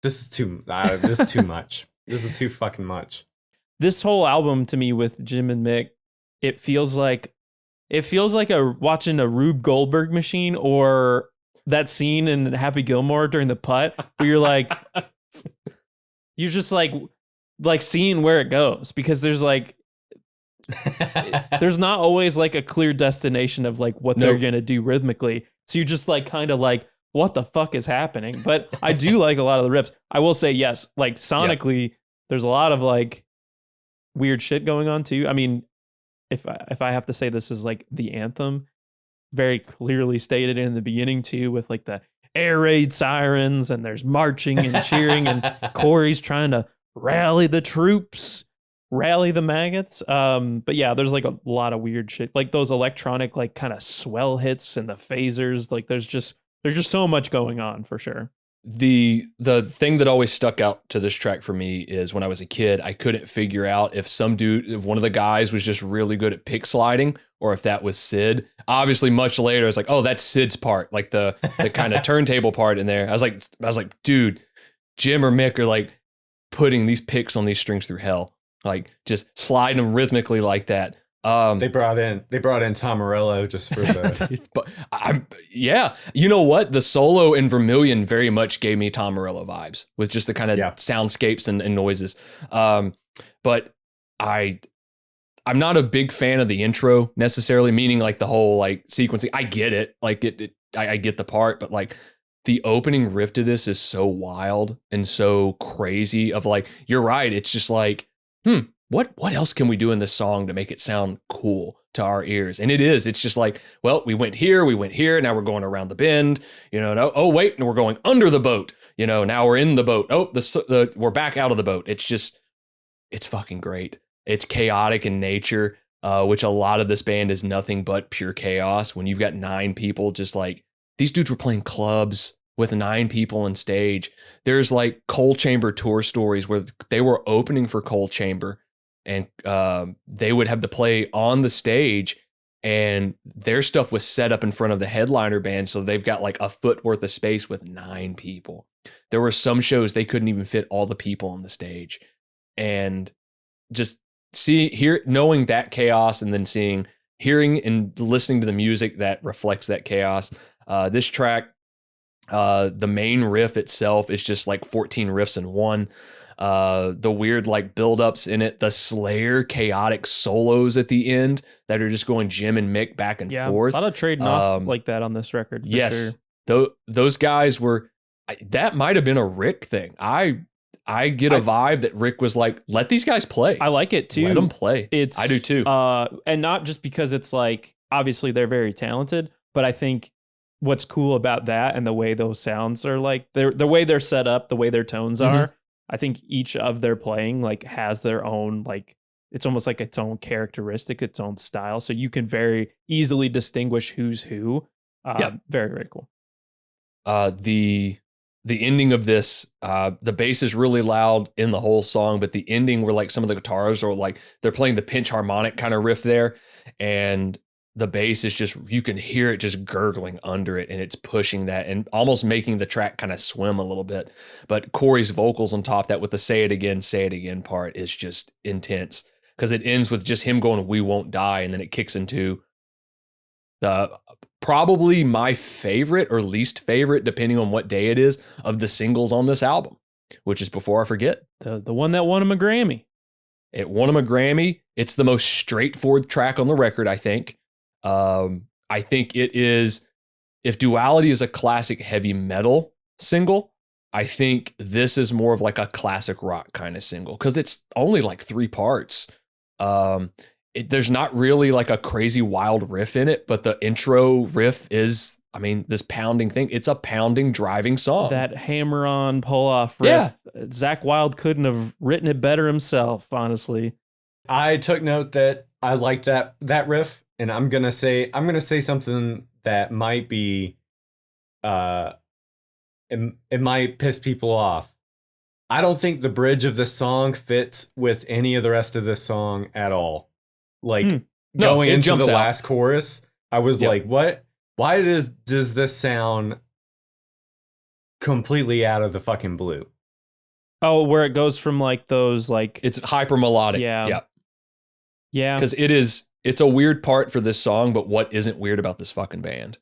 this is too much. This is too fucking much. This whole album to me with Jim and Mick, it feels like watching a Rube Goldberg machine or that scene in Happy Gilmore during the putt where you're just seeing where it goes because there's there's not always a clear destination of what they're going to do rhythmically. So you're just kind of what the fuck is happening? But I do like a lot of the riffs. I will say, yes, sonically, there's a lot of weird shit going on too. I mean, if I have to say this is the anthem, very clearly stated in the beginning too, with the air raid sirens and there's marching and cheering and Corey's trying to rally the troops, rally the maggots. But yeah, there's a lot of weird shit, those electronic kind of swell hits and the phasers. There's just so much going on for sure. The thing that always stuck out to this track for me is when I was a kid, I couldn't figure out if one of the guys was just really good at pick sliding or if that was Sid. Obviously, much later, I was like, oh, that's Sid's part, the kind of turntable part in there. I was like, dude, Jim or Mick are putting these picks on these strings through hell. like just sliding them rhythmically like that. They brought in Tom Morello just for the. But yeah, you know what? The solo in Vermilion very much gave me Tom Morello vibes with just the kind of soundscapes and noises. But I'm not a big fan of the intro necessarily, meaning like the whole like sequencing. I get it, like I get the part, but like the opening riff to this is so wild and so crazy. Of like, you're right. It's just like, what else can we do in this song to make it sound cool to our ears? And it's just like, well, we went here, now we're going around the bend, oh wait, and we're going under the boat, now we're in the boat. Oh, we're back out of the boat. It's fucking great. It's chaotic in nature, which a lot of this band is nothing but pure chaos. When you've got 9 people, just like these dudes were playing clubs with 9 people on stage. There's like Coal Chamber tour stories where they were opening for Coal Chamber. And they would have to play on the stage, and their stuff was set up in front of the headliner band. So they've got like a foot worth of space with 9 people. There were some shows they couldn't even fit all the people on the stage. And just knowing that chaos, and then hearing and listening to the music that reflects that chaos. This track, the main riff itself is just like 14 riffs in one. The weird like buildups in it, the Slayer chaotic solos at the end that are just going Jim and Mick back and forth. A lot of trading off like that on this record. For yes, sure. Those guys were. That might have been a Rick thing. I get a vibe that Rick was like, let these guys play. I like it too. Let them play. I do too. And not just because it's like, obviously they're very talented, but I think what's cool about that and the way those sounds are like, the way they're set up, the way their tones are. I think each of their playing like has their own, like, it's almost like its own characteristic, its own style. So you can very easily distinguish who's who. Very, very cool. The ending of this, the bass is really loud in the whole song, but the ending where like some of the guitars are like, they're playing the pinch harmonic kind of riff there. And the bass is just, you can hear it just gurgling under it, and it's pushing that and almost making the track kind of swim a little bit. But Corey's vocals on top, that with the say it again part is just intense, because it ends with just him going, "We won't die." And then it kicks into the probably my favorite or least favorite, depending on what day it is, of the singles on this album, which is Before I Forget. The one that won him a Grammy. It won him a Grammy. It's the most straightforward track on the record, I think. I think it is, if Duality is a classic heavy metal single, I think this is more of like a classic rock kind of single, because it's only like 3 parts. There's not really like a crazy wild riff in it, but the intro riff is, I mean, this pounding thing. It's a pounding, driving song. That hammer-on pull-off riff. Yeah. Zach Wilde couldn't have written it better himself, honestly. I took note that I liked that riff. And I'm gonna say something that might be, it might piss people off. I don't think the bridge of this song fits with any of the rest of this song at all. Like going into the last chorus, I was like, "What? Why does this sound completely out of the fucking blue?" Oh, where it goes from like those like, it's hyper melodic. Yeah. Because it's a weird part for this song, but what isn't weird about this fucking band?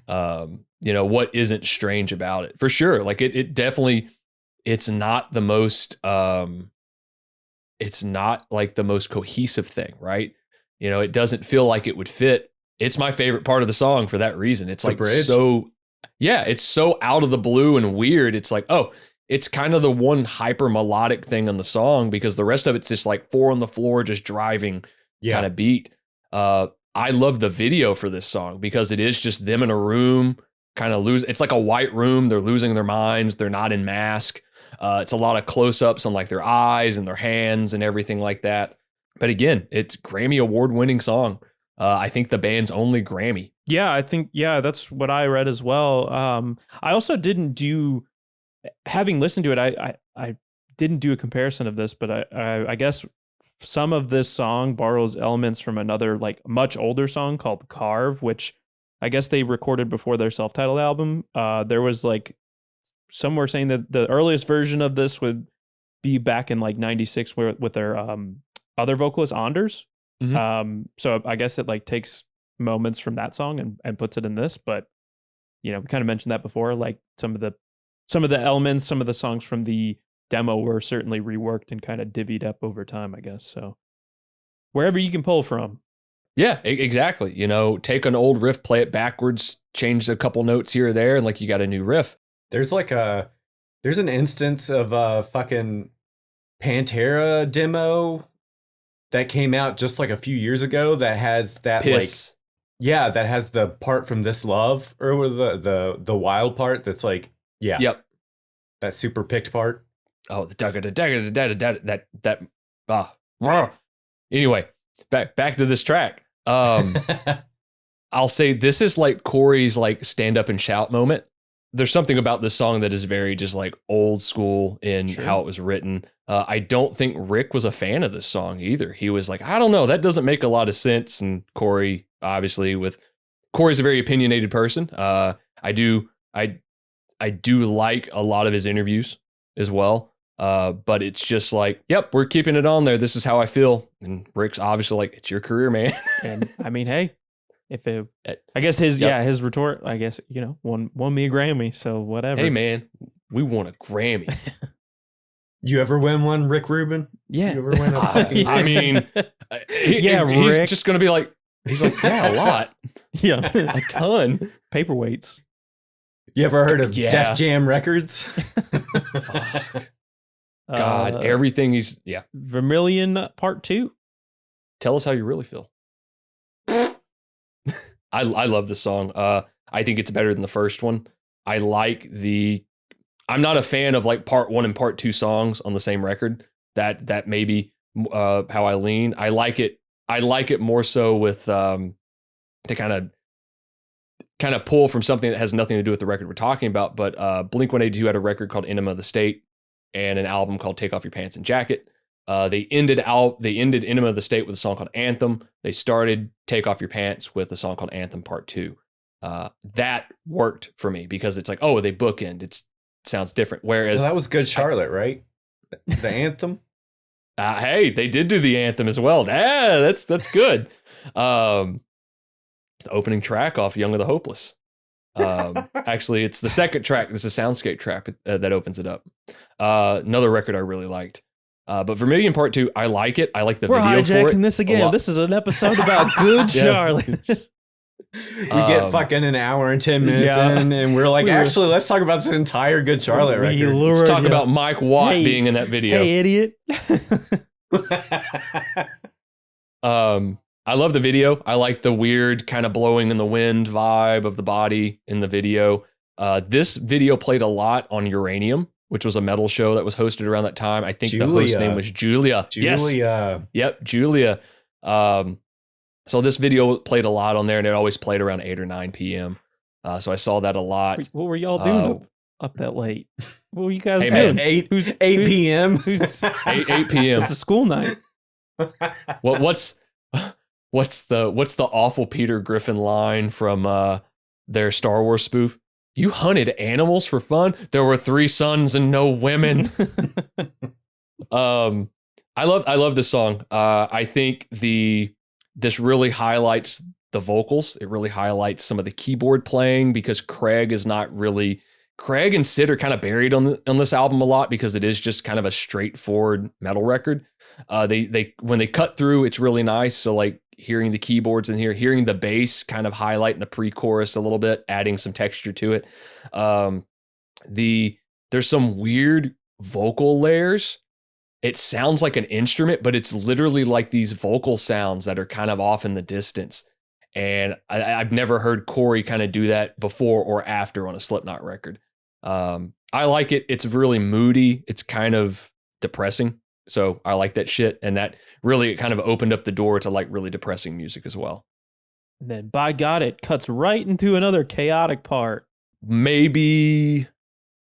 What isn't strange about it? For sure. Like it definitely, it's not the most, it's not like the most cohesive thing, right? It doesn't feel like it would fit. It's my favorite part of the song for that reason. It's like it's so out of the blue and weird. It's like, oh, it's kind of the one hyper melodic thing on the song, because the rest of it's just like 4 on the floor, just driving kind of beat. I love the video for this song, because it is just them in a room, kind of it's like a white room. They're losing their minds. They're not in mask. It's a lot of close-ups on like their eyes and their hands and everything like that. But again, it's Grammy award-winning song. I think the band's only Grammy. Yeah, I think, that's what I read as well. I also didn't do, having listened to it, I didn't do a comparison of this, but I guess some of this song borrows elements from another like much older song called Carve, which I guess they recorded before their self-titled album. There was like, some were saying that the earliest version of this would be back in like 96 with their other vocalist Anders. So I guess it like takes moments from that song and puts it in this, but we kind of mentioned that before, like some of the elements, some of the songs from the demo were certainly reworked and kind of divvied up over time, I guess. So wherever you can pull from. Yeah, exactly. Take an old riff, play it backwards, change a couple notes here or there, and like you got a new riff. There's an instance of a fucking Pantera demo that came out just like a few years ago that has that Piss. that has the part from This Love, or the wild part that's like, Yep. That super picked part. Oh, the that. Anyway, back to this track. I'll say this is like Corey's like stand up and shout moment. There's something about this song that is very just like old school in how it was written. I don't think Rick was a fan of this song either. He was like, I don't know, that doesn't make a lot of sense. And Corey, obviously, Corey's a very opinionated person. I do like a lot of his interviews as well. But it's just like, yep, we're keeping it on there. This is how I feel. And Rick's obviously like, it's your career, man. And I mean, hey, I guess his retort, I guess, won me a Grammy. So whatever. Hey man, we won a Grammy. You ever win one, Rick Rubin? Yeah. You ever win a fucking I mean, he's Rick. just going to be like, he's like, yeah, a lot. Yeah. A ton. Paperweights. You ever heard of Def Jam Records? Fuck. God, everything Vermilion Part 2. Tell us how you really feel. I love this song. I think it's better than the first one. I'm not a fan of like part 1 and part 2 songs on the same record. That may be how I lean. I like it more so with to kind of pull from something that has nothing to do with the record we're talking about. But Blink-182 had a record called Enema of the State and an album called Take Off Your Pants and Jacket. They ended Enema of the State with a song called Anthem. They started Take Off Your Pants with a song called Anthem Part 2. That worked for me because it's like, oh, they bookend. It sounds different. Whereas that was Good Charlotte, right? The Anthem. Hey, they did do the Anthem as well. That's good. The opening track off Young of the Hopeless. Actually, it's the second track. This is a soundscape track that opens it up. Another record I really liked. But Vermilion Part 2, I like it. I like the video for it. We're hijacking this again. This is an episode about Good Charlotte. We get fucking an hour and 10 minutes in, and we're like, actually, let's talk about this entire Good Charlotte record. Let's talk about Mike Watt being in that video. Hey, idiot. I love the video. I like the weird kind of blowing in the wind vibe of the body in the video. This video played a lot on Uranium, which was a metal show that was hosted around that time. I think the host name was Julia. Yes. Yep, Julia. So this video played a lot on there, and it always played around 8 or 9 p.m. So I saw that a lot. What were y'all doing up that late? What were you guys doing? Man, 8 p.m. 8 p.m. It's a school night. What's the awful Peter Griffin line from their Star Wars spoof? You hunted animals for fun? There were 3 sons and no women. I love this song. I think this really highlights the vocals. It really highlights some of the keyboard playing because Craig and Sid are kind of buried on this album a lot because it is just kind of a straightforward metal record. They when they cut through, it's really nice. So like hearing the keyboards in here, hearing the bass kind of highlighting the pre-chorus a little bit, adding some texture to it. There's some weird vocal layers. It sounds like an instrument, but it's literally like these vocal sounds that are kind of off in the distance. And I've never heard Corey kind of do that before or after on a Slipknot record. I like it. It's really moody. It's kind of depressing. So I like that shit. And that really kind of opened up the door to like really depressing music as well. And then by God, it cuts right into another chaotic part. Maybe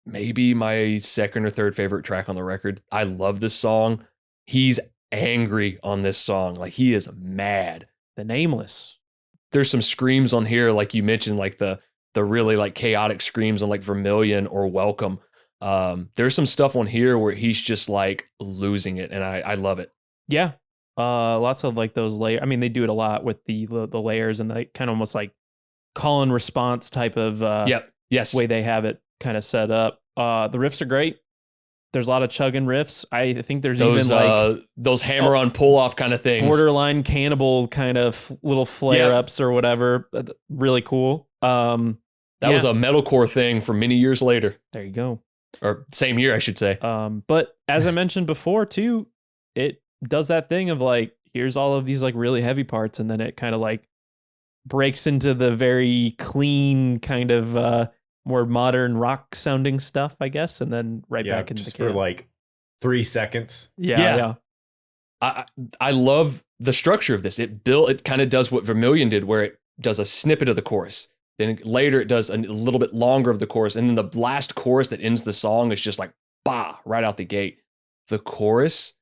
my second or third favorite track on the record. I love this song. He's angry on this song. Like he is mad. The Nameless. There's some screams on here, like you mentioned, like the really like chaotic screams on like Vermilion or Welcome. There's some stuff on here where he's just like losing it, and I love it. Yeah. Lots of like those layers. I mean, they do it a lot with the layers and the kind of almost like call and response type of yes way they have it kind of set up. The riffs are great. There's a lot of chugging riffs. I think there's even like those hammer on pull off kind of things, borderline cannibal kind of little flare ups or whatever. Really cool. That was a metalcore thing for many years later. There you go. Or same year, I should say. But as I mentioned before too, it does that thing of like, here's all of these like really heavy parts, and then it kind of like breaks into the very clean kind of more modern rock sounding stuff, I guess, and then back into just the for like 3 seconds. Yeah. I love the structure of this. It kind of does what Vermilion did, where it does a snippet of the chorus. Then later it does a little bit longer of the chorus. And then the last chorus that ends the song is just like, bah, right out the gate. The chorus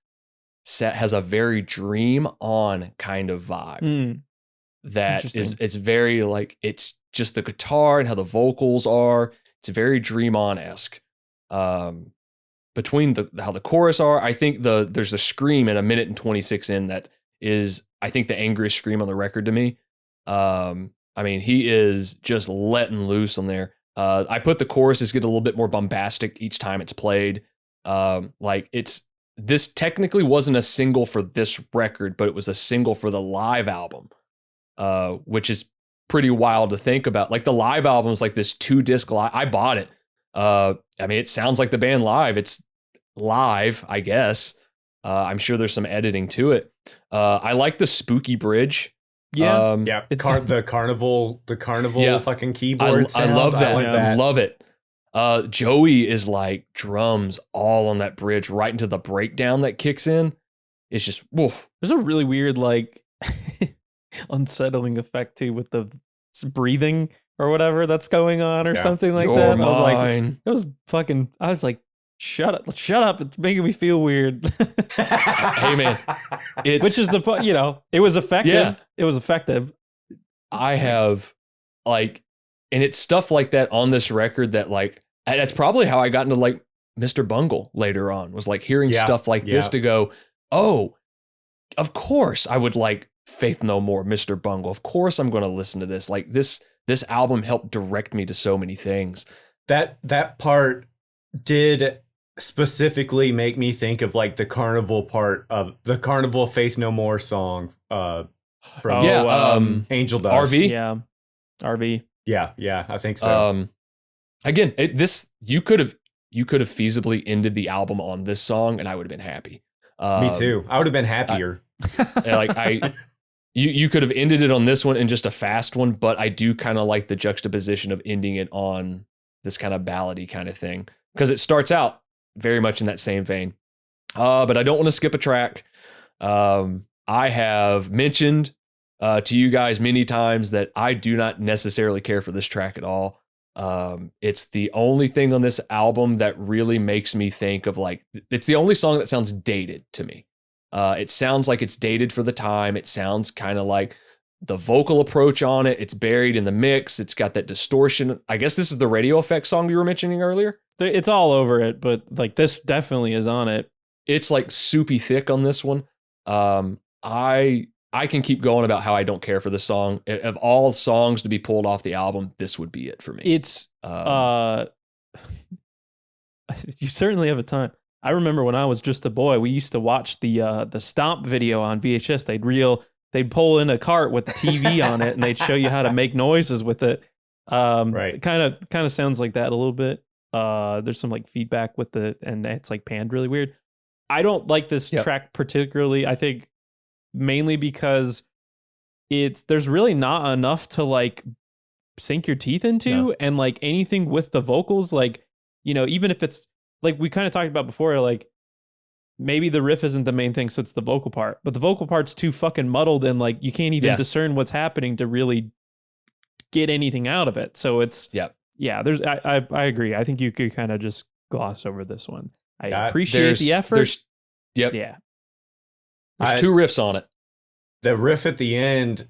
set has a very Dream On kind of vibe. That is, it's very like, it's just the guitar and how the vocals are. It's very Dream On-esque. Between how the chorus are, I think there's a scream at 1:26 minutes in that is, I think, the angriest scream on the record to me. I mean, he is just letting loose on there. I put the choruses get a little bit more bombastic each time it's played. This technically wasn't a single for this record, but it was a single for the live album, which is pretty wild to think about. Like the live album is like this 2-disc live. I bought it. I mean, it sounds like the band live. It's live, I guess. I'm sure there's some editing to it. I like the spooky bridge. It's the carnival fucking keyboard. I love that. I like that. I love it. Joey is like drums all on that bridge right into the breakdown that kicks in. It's just woof. There's a really weird like unsettling effect too with the breathing or whatever that's going on or something like that. I was like, shut up. It's making me feel weird. Hey man, which is it was effective. Yeah. It was effective. I have like, and it's stuff like that on this record that like, that's probably how I got into like Mr. Bungle later on, was like hearing stuff like this to go, oh, of course I would like Faith No More, Mr. Bungle. Of course I'm going to listen to this. Like this album helped direct me to so many things. That part did specifically make me think of like the carnival part of the Carnival Faith No More song from Angel Dust. RV? Yeah. RV. Yeah, I think so. Again, you could have feasibly ended the album on this song and I would have been happy. Me too. I would have been happier. You could have ended it on this one and just a fast one, but I do kind of like the juxtaposition of ending it on this kind of ballady kind of thing, because it starts out very much in that same vein. But I don't want to skip a track. I have mentioned to you guys many times that I do not necessarily care for this track at all. It's the only thing on this album that really makes me think of like, it's the only song that sounds dated to me. It sounds like it's dated for the time. It sounds kind of like the vocal approach on it. It's buried in the mix. It's got that distortion. I guess this is the Radio Effect song you were mentioning earlier. It's all over it, but like this definitely is on it. It's like soupy thick on this one. I can keep going about how I don't care for this song. Of all songs to be pulled off the album, this would be it for me. It's you certainly have a time. I remember when I was just a boy, we used to watch the Stomp video on VHS. They'd pull in a cart with the TV on it, and they'd show you how to make noises with it. Right. It kind of sounds like that a little bit. There's some like feedback with and it's like panned really weird. I don't like this track particularly. I think mainly because there's really not enough to like sink your teeth into, and like anything with the vocals, like, even if it's like we kind of talked about before, like maybe the riff isn't the main thing, so it's the vocal part, but the vocal part's too fucking muddled and like you can't even discern what's happening to really get anything out of it. So it's there's I agree. I think you could kind of just gloss over this one. I appreciate the effort. There's two riffs on it. The riff at the end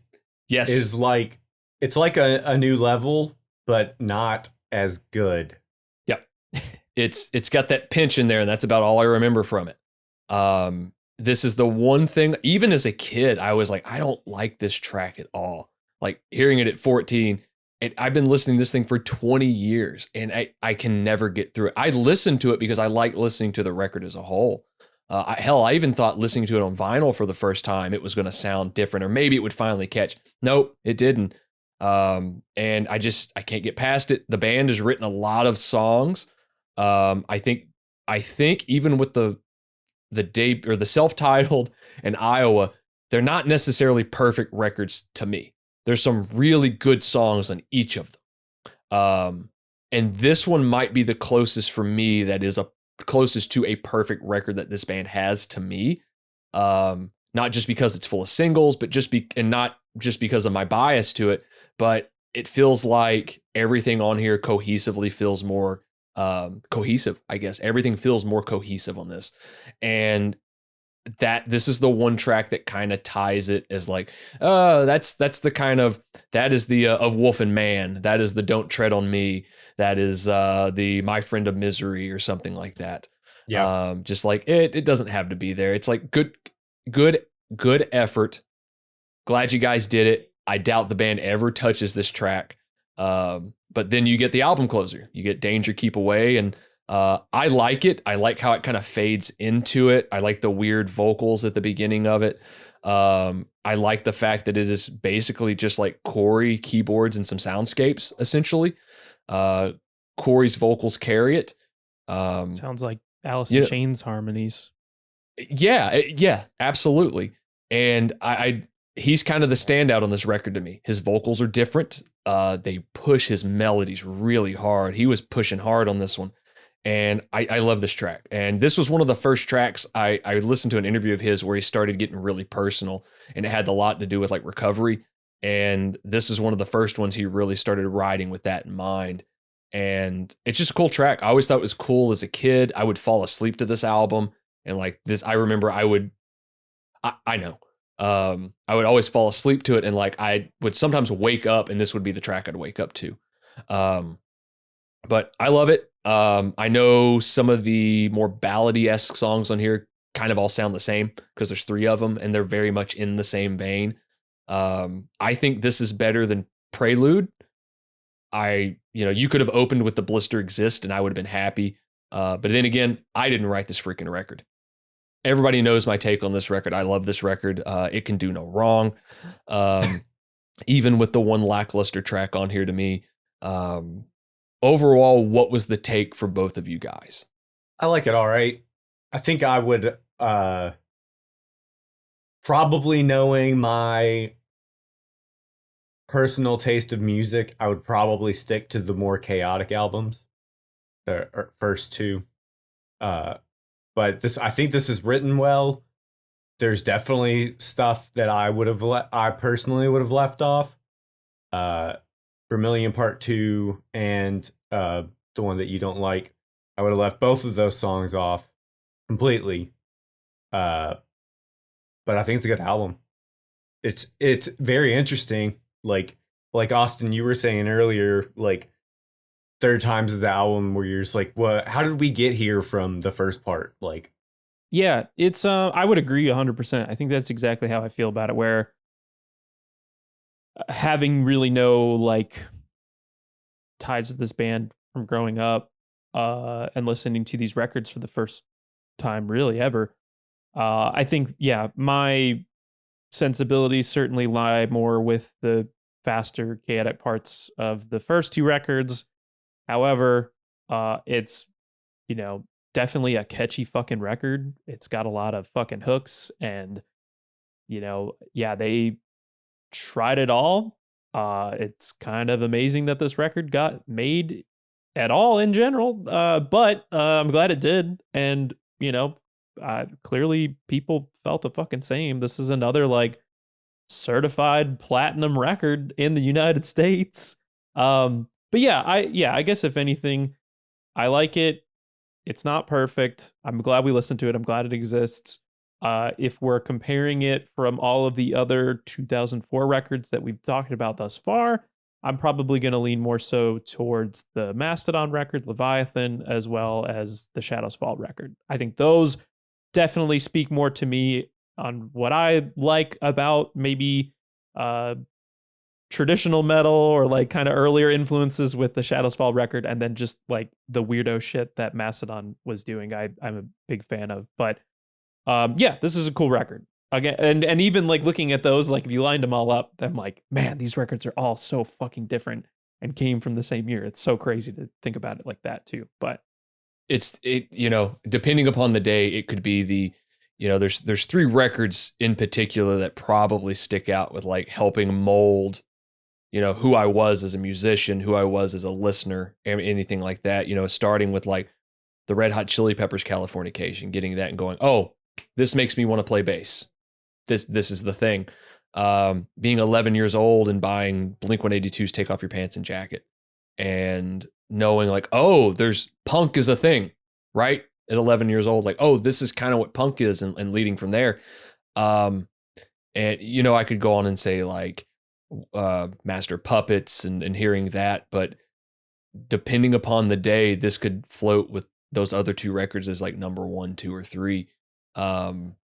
is like, it's like a new level, but not as good. it's got that pinch in there, and that's about all I remember from it. This is the one thing, even as a kid, I was like, I don't like this track at all. Like hearing it at 14, and I've been listening to this thing for 20 years, and I can never get through it. I listen to it because I like listening to the record as a whole. I even thought listening to it on vinyl for the first time, it was going to sound different, or maybe it would finally catch. Nope, it didn't. And I can't get past it. The band has written a lot of songs. I think even with the debut or the self-titled and Iowa, they're not necessarily perfect records to me. There's some really good songs on each of them. And this one might be the closest for me that is closest to a perfect record that this band has to me. Not just because it's full of singles, but not just because of my bias to it, but it feels like everything on here cohesively feels more cohesive, I guess. Everything feels more cohesive on this. And that this is the one track that kind of ties it as like, that's the kind of, that is the of Wolf and Man. That is the Don't Tread on Me. That is the My Friend of Misery or something like that. Yeah. Just like it doesn't have to be there. It's like good effort. Glad you guys did it. I doubt the band ever touches this track. But then you get the album closer. You get Danger, Keep Away. And I like it. I like how it kind of fades into it. I like the weird vocals at the beginning of it. I like the fact that it is basically just like Corey keyboards and some soundscapes, essentially. Corey's vocals carry it. Sounds like Alice in Chains harmonies. Yeah, absolutely. And he's kind of the standout on this record to me. His vocals are different. They push his melodies really hard. He was pushing hard on this one. And I love this track. And this was one of the first tracks I listened to an interview of his where he started getting really personal, and it had a lot to do with like recovery. And this is one of the first ones he really started writing with that in mind. And it's just a cool track. I always thought it was cool as a kid. I would fall asleep to this album. And like this, I remember I would always fall asleep to it. And like, I would sometimes wake up and this would be the track I'd wake up to. But I love it. I know some of the more ballady-esque songs on here kind of all sound the same because there's 3 of them and they're very much in the same vein. I think this is better than Prelude. You could have opened with The Blister Exist and I would have been happy. But then again, I didn't write this freaking record. Everybody knows my take on this record. I love this record. It can do no wrong. Even with the one lackluster track on here to me. Overall, what was the take for both of you guys? I like it all right. I think I would probably, knowing my personal taste of music, I would probably stick to the more chaotic albums, the first 2. But I think this is written well. There's definitely stuff that I personally would have left off. Vermilion Part 2 and the one that you don't like, I would have left both of those songs off completely. But I think it's a good album. It's very interesting. Like Austin, you were saying earlier, like third times of the album where you're just like, what? How did we get here from the first part? Like, yeah, it's I would agree 100%. I think that's exactly how I feel about it. Where having really no like ties to this band from growing up and listening to these records for the first time really ever, I think, yeah, my sensibilities certainly lie more with the faster chaotic parts of the first 2 records. However, it's, definitely a catchy fucking record. It's got a lot of fucking hooks and, they tried it all. It's kind of amazing that this record got made at all in general. But I'm glad it did. And, clearly people felt the fucking same. This is another like certified platinum record in the United States. But yeah, I guess if anything, I like it. It's not perfect. I'm glad we listened to it. I'm glad it exists. If we're comparing it from all of the other 2004 records that we've talked about thus far, I'm probably going to lean more so towards the Mastodon record, Leviathan, as well as the Shadows Fall record. I think those definitely speak more to me on what I like about maybe traditional metal or like kind of earlier influences with the Shadows Fall record, and then just like the weirdo shit that Mastodon was doing. I'm a big fan of. But yeah, this is a cool record. Again, and even like looking at those, like if you lined them all up, I'm like, man, these records are all so fucking different and came from the same year. It's so crazy to think about it like that too. But depending upon the day, it could be there's 3 records in particular that probably stick out with like helping mold, who I was as a musician, who I was as a listener, anything like that, starting with like the Red Hot Chili Peppers, Californication, getting that and going, oh, this makes me want to play bass. This is the thing. Being 11 years old and buying Blink-182's Take Off Your Pants and Jacket and knowing like, oh, there's punk is a thing, right? At 11 years old, like, oh, this is kind of what punk is, and leading from there. And, I could go on and say like Master Puppets and hearing that, but depending upon the day, this could float with those other 2 records as like number 1, 2, or 3.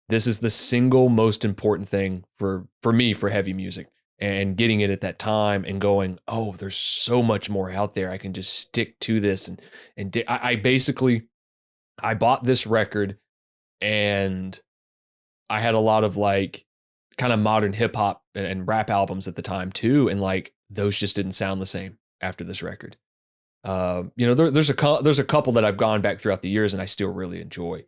This is the single most important thing for me for heavy music, and getting it at that time and going, oh, there's so much more out there. I can just stick to this. I bought this record and I had a lot of like kind of modern hip hop and rap albums at the time too. And like, those just didn't sound the same after this record. There's a couple that I've gone back throughout the years and I still really enjoy.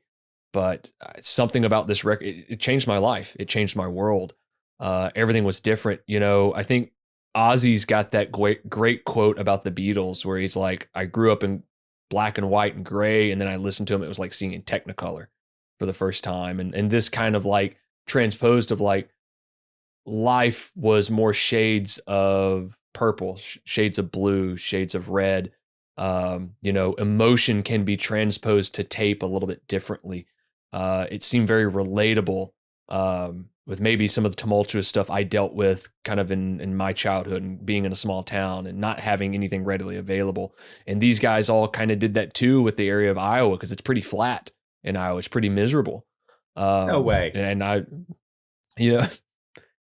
But something about this record, it changed my life. It changed my world. Everything was different. I think Ozzy's got that great quote about the Beatles where he's like, I grew up in black and white and gray, and then I listened to him. It was like seeing in Technicolor for the first time. And this kind of like transposed of like life was more shades of purple, shades of blue, shades of red. Emotion can be transposed to tape a little bit differently. It seemed very relatable with maybe some of the tumultuous stuff I dealt with kind of in my childhood and being in a small town and not having anything readily available. And these guys all kind of did that too with the area of Iowa, because it's pretty flat in Iowa. It's pretty miserable. No way. And I,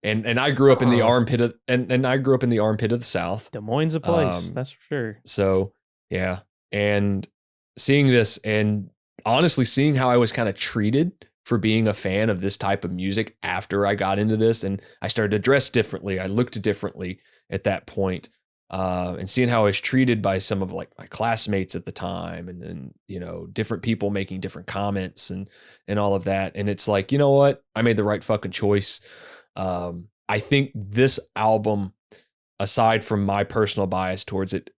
and I grew up in the armpit of, and I grew up in the armpit of the South. Des Moines' a place, that's for sure. So yeah. And seeing this and honestly seeing how I was kind of treated for being a fan of this type of music after I got into this, and I started to dress differently. I looked differently at that point, and seeing how I was treated by some of like my classmates at the time, and different people making different comments and all of that. And it's like, you know what? I made the right fucking choice. I think this album, aside from my personal bias towards it,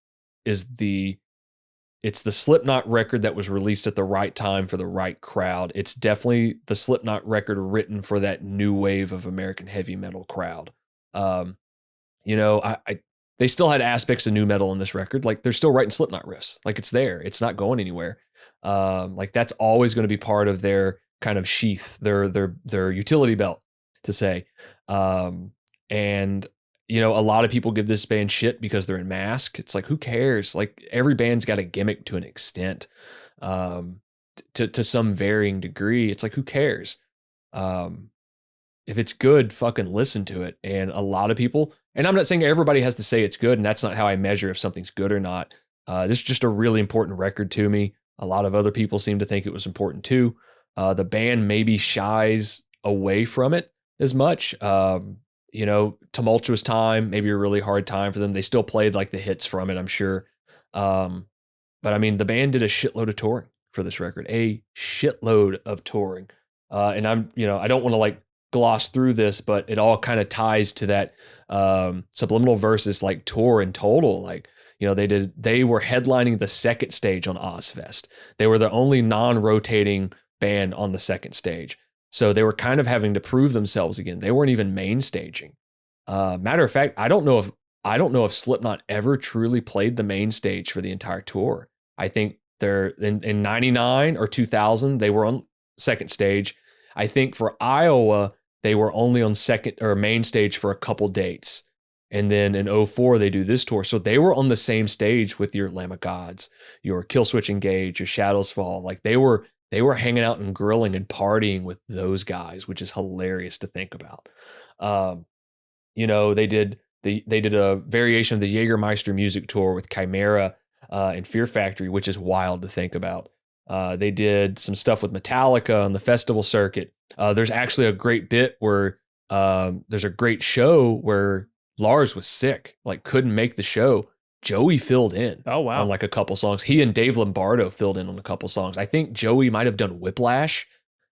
it's the Slipknot record that was released at the right time for the right crowd. It's definitely the Slipknot record written for that new wave of American heavy metal crowd. They still had aspects of new metal in this record. Like they're still writing Slipknot riffs. Like it's there. It's not going anywhere. Like that's always going to be part of their kind of sheath, their utility belt to say. And a lot of people give this band shit because they're in Mask. It's like, who cares? Like every band's got a gimmick to an extent, to some varying degree. It's like, who cares? If it's good, fucking listen to it. And a lot of people, and I'm not saying everybody has to say it's good, and that's not how I measure if something's good or not. This is just a really important record to me. A lot of other people seem to think it was important too. The band maybe shies away from it as much. Tumultuous time, maybe a really hard time for them. They still played like the hits from it, I'm sure. But I mean, the band did a shitload of touring for this record, a shitload of touring. And I don't want to like gloss through this, but it all kind of ties to that Subliminal Verses like tour in total. Like, they were headlining the second stage on Ozfest. They were the only non-rotating band on the second stage. So they were kind of having to prove themselves again. They weren't even main staging. Matter of fact, I don't know if Slipknot ever truly played the main stage for the entire tour. I think they're in 99 or 2000, they were on second stage. I think for Iowa, they were only on second or main stage for a couple dates. And then in '04 they do this tour. So they were on the same stage with your Lamb of Gods, your Killswitch Engage, your Shadows Fall. Like they were hanging out and grilling and partying with those guys, which is hilarious to think about. They did a variation of the Jägermeister music tour with Chimera and Fear Factory, which is wild to think about. They did some stuff with Metallica on the festival circuit. There's actually a great bit where there's a great show where Lars was sick, like couldn't make the show. Joey filled in on like a couple songs. He and Dave Lombardo filled in on a couple songs. I think Joey might have done Whiplash.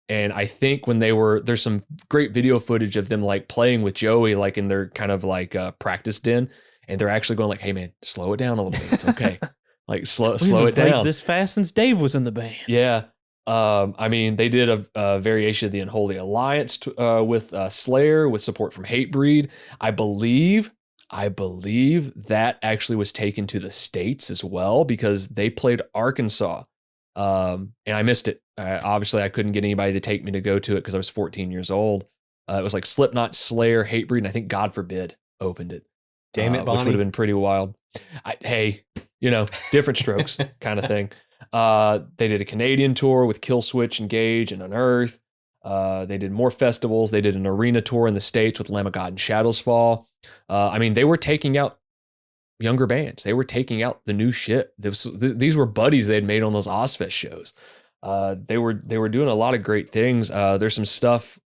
And I think when there's some great video footage of them like playing with Joey, like in their kind of like practice den. And they're actually going like, hey man, slow it down a little bit. It's okay. Like slow it down. This fast since Dave was in the band. Yeah. They did a variation of the Unholy Alliance with Slayer with support from Hatebreed. I believe that actually was taken to the States as well because they played Arkansas. And I missed it. Obviously, I couldn't get anybody to take me to go to it because I was 14 years old. It was like Slipknot, Slayer, Hatebreed, and I think God Forbid opened it. Damn it, Bonnie. Which would have been pretty wild. Different strokes kind of thing. They did a Canadian tour with Killswitch Engage and Unearth. They did more festivals. They did an arena tour in the States with Lamb of God and Shadows Fall. They were taking out younger bands. They were taking out the new shit. These were buddies they had made on those Ozfest shows. They were doing a lot of great things. There's some stuff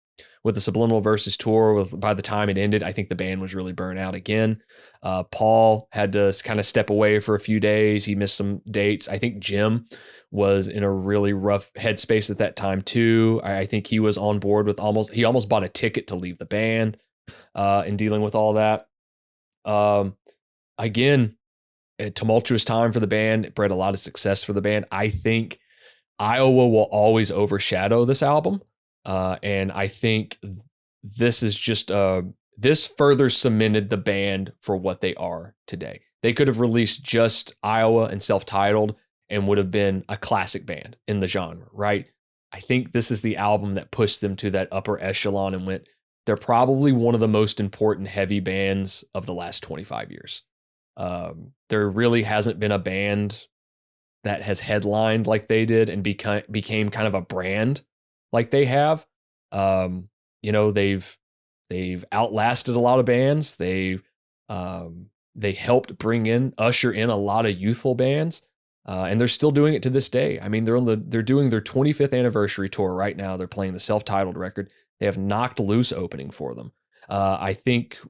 with the Subliminal Verses tour. By the time it ended, I think the band was really burnt out again. Paul had to kind of step away for a few days. He missed some dates. I think Jim was in a really rough headspace at that time too. I think he was on board with he almost bought a ticket to leave the band in dealing with all that. Again, a tumultuous time for the band. It bred a lot of success for the band. I think Iowa will always overshadow this album. And I think this is just, this further cemented the band for what they are today. They could have released just Iowa and self-titled and would have been a classic band in the genre, right? I think this is the album that pushed them to that upper echelon and they're probably one of the most important heavy bands of the last 25 years. There really hasn't been a band that has headlined like they did and became kind of a brand like they have. They've outlasted a lot of bands. They helped usher in a lot of youthful bands, and they're still doing it to this day. I mean, they're doing their 25th anniversary tour right now. They're playing the self-titled record. They have Knocked Loose opening for them. I think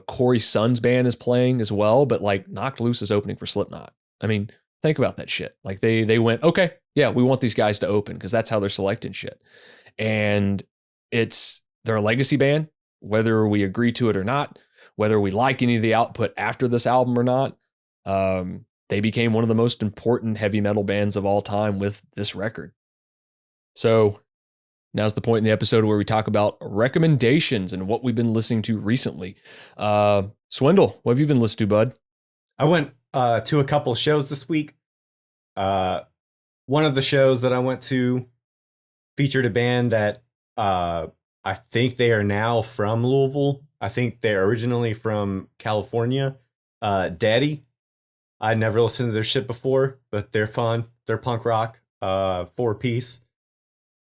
Corey's son's band is playing as well, but like Knocked Loose is opening for Slipknot. I mean, think about that shit. Like they went, okay, yeah, we want these guys to open because that's how they're selecting shit. And they're a legacy band, whether we agree to it or not, whether we like any of the output after this album or not. They became one of the most important heavy metal bands of all time with this record. So now's the point in the episode where we talk about recommendations and what we've been listening to recently. Swindle, what have you been listening to, bud? I went to a couple shows this week. One of the shows that I went to featured a band that I think they are now from Louisville. I think they're originally from California. Daddy. I'd never listened to their shit before, but they're fun. They're punk rock, 4-piece.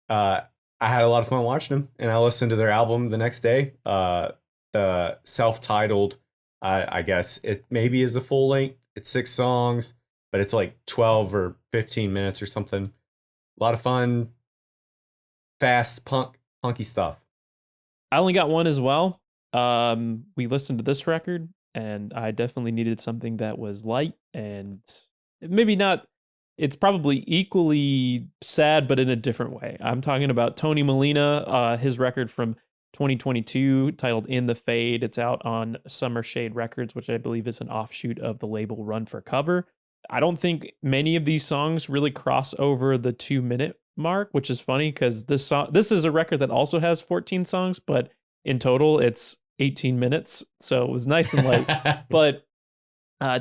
I had a lot of fun watching them, and I listened to their album the next day. The self-titled, I guess it maybe is a full length. It's 6 songs, but it's like 12 or 15 minutes or something. A lot of fun, fast, punky stuff. I only got one as well. We listened to this record, and I definitely needed something that was light and maybe not. It's probably equally sad, but in a different way. I'm talking about Tony Molina, his record from 2022 titled In the Fade. It's out on Summer Shade Records, which I believe is an offshoot of the label Run for Cover. I don't think many of these songs really cross over the 2-minute mark, which is funny because this is a record that also has 14 songs, but in total it's 18 minutes. So it was nice and light. But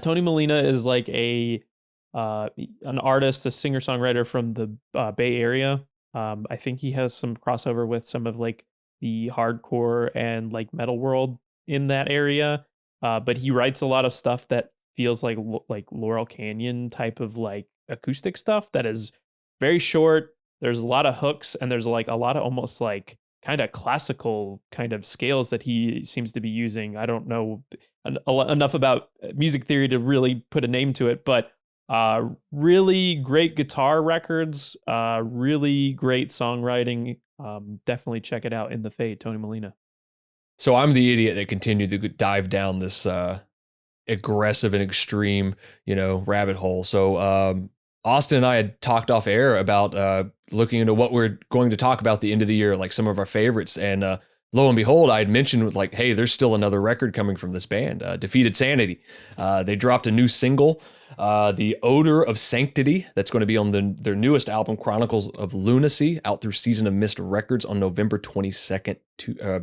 Tony Molina is like an artist, a singer-songwriter from the Bay Area. I think he has some crossover with some of like the hardcore and like metal world. in that area. But he writes a lot of stuff that feels like Laurel Canyon type of like acoustic stuff that is very short. There's a lot of hooks, and there's like a lot of almost like kind of classical kind of scales that he seems to be using. I don't know enough about music theory to really put a name to it, but really great guitar records, really great songwriting. Definitely check it out. In the Fade, Tony Molina. So I'm the idiot that continued to dive down this aggressive and extreme, rabbit hole. So Austin and I had talked off air about looking into what we're going to talk about the end of the year, like some of our favorites. And lo and behold, I had mentioned like, hey, there's still another record coming from this band, Defeated Sanity. They dropped a new single, The Odor of Sanctity, that's going to be on their newest album, Chronicles of Lunacy, out through Season of Mist Records on November 22nd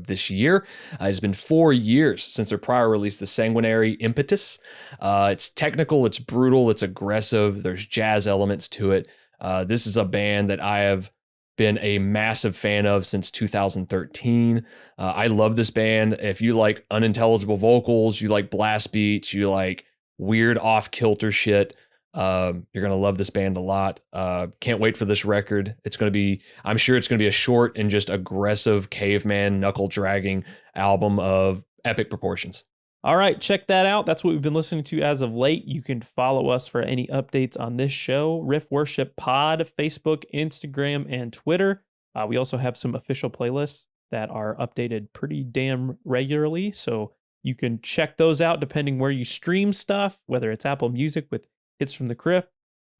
this year. It's been 4 years since their prior release, The Sanguinary Impetus. It's technical, it's brutal, it's aggressive, there's jazz elements to it. This is a band that I have been a massive fan of since 2013. I love this band. If you like unintelligible vocals, you like blast beats, you like weird off-kilter shit, you're going to love this band a lot. Can't wait for this record. I'm sure it's going to be a short and just aggressive caveman knuckle-dragging album of epic proportions. All right, check that out. That's what we've been listening to as of late. You can follow us for any updates on this show, Riff Worship Pod, Facebook, Instagram, and Twitter. We also have some official playlists that are updated pretty damn regularly, so you can check those out depending where you stream stuff, whether it's Apple Music with Hits from the Crypt,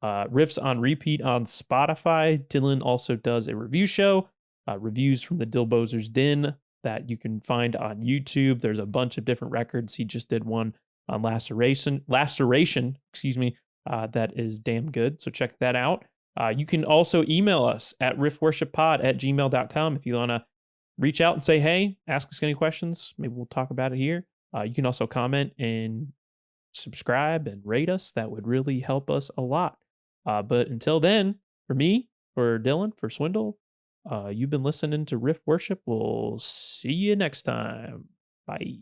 Riffs on Repeat on Spotify. Dylan also does a review show, reviews from the Dillbozer's Den, that you can find on YouTube. There's a bunch of different records. He just did one on Laceration, that is damn good. So check that out. You can also email us at riffworshippod@gmail.com if you want to reach out and say, hey, ask us any questions. Maybe we'll talk about it here. You can also comment and subscribe and rate us. That would really help us a lot. But until then, for me, for Dylan, for Swindle, you've been listening to Riff Worship. We'll see you next time. Bye.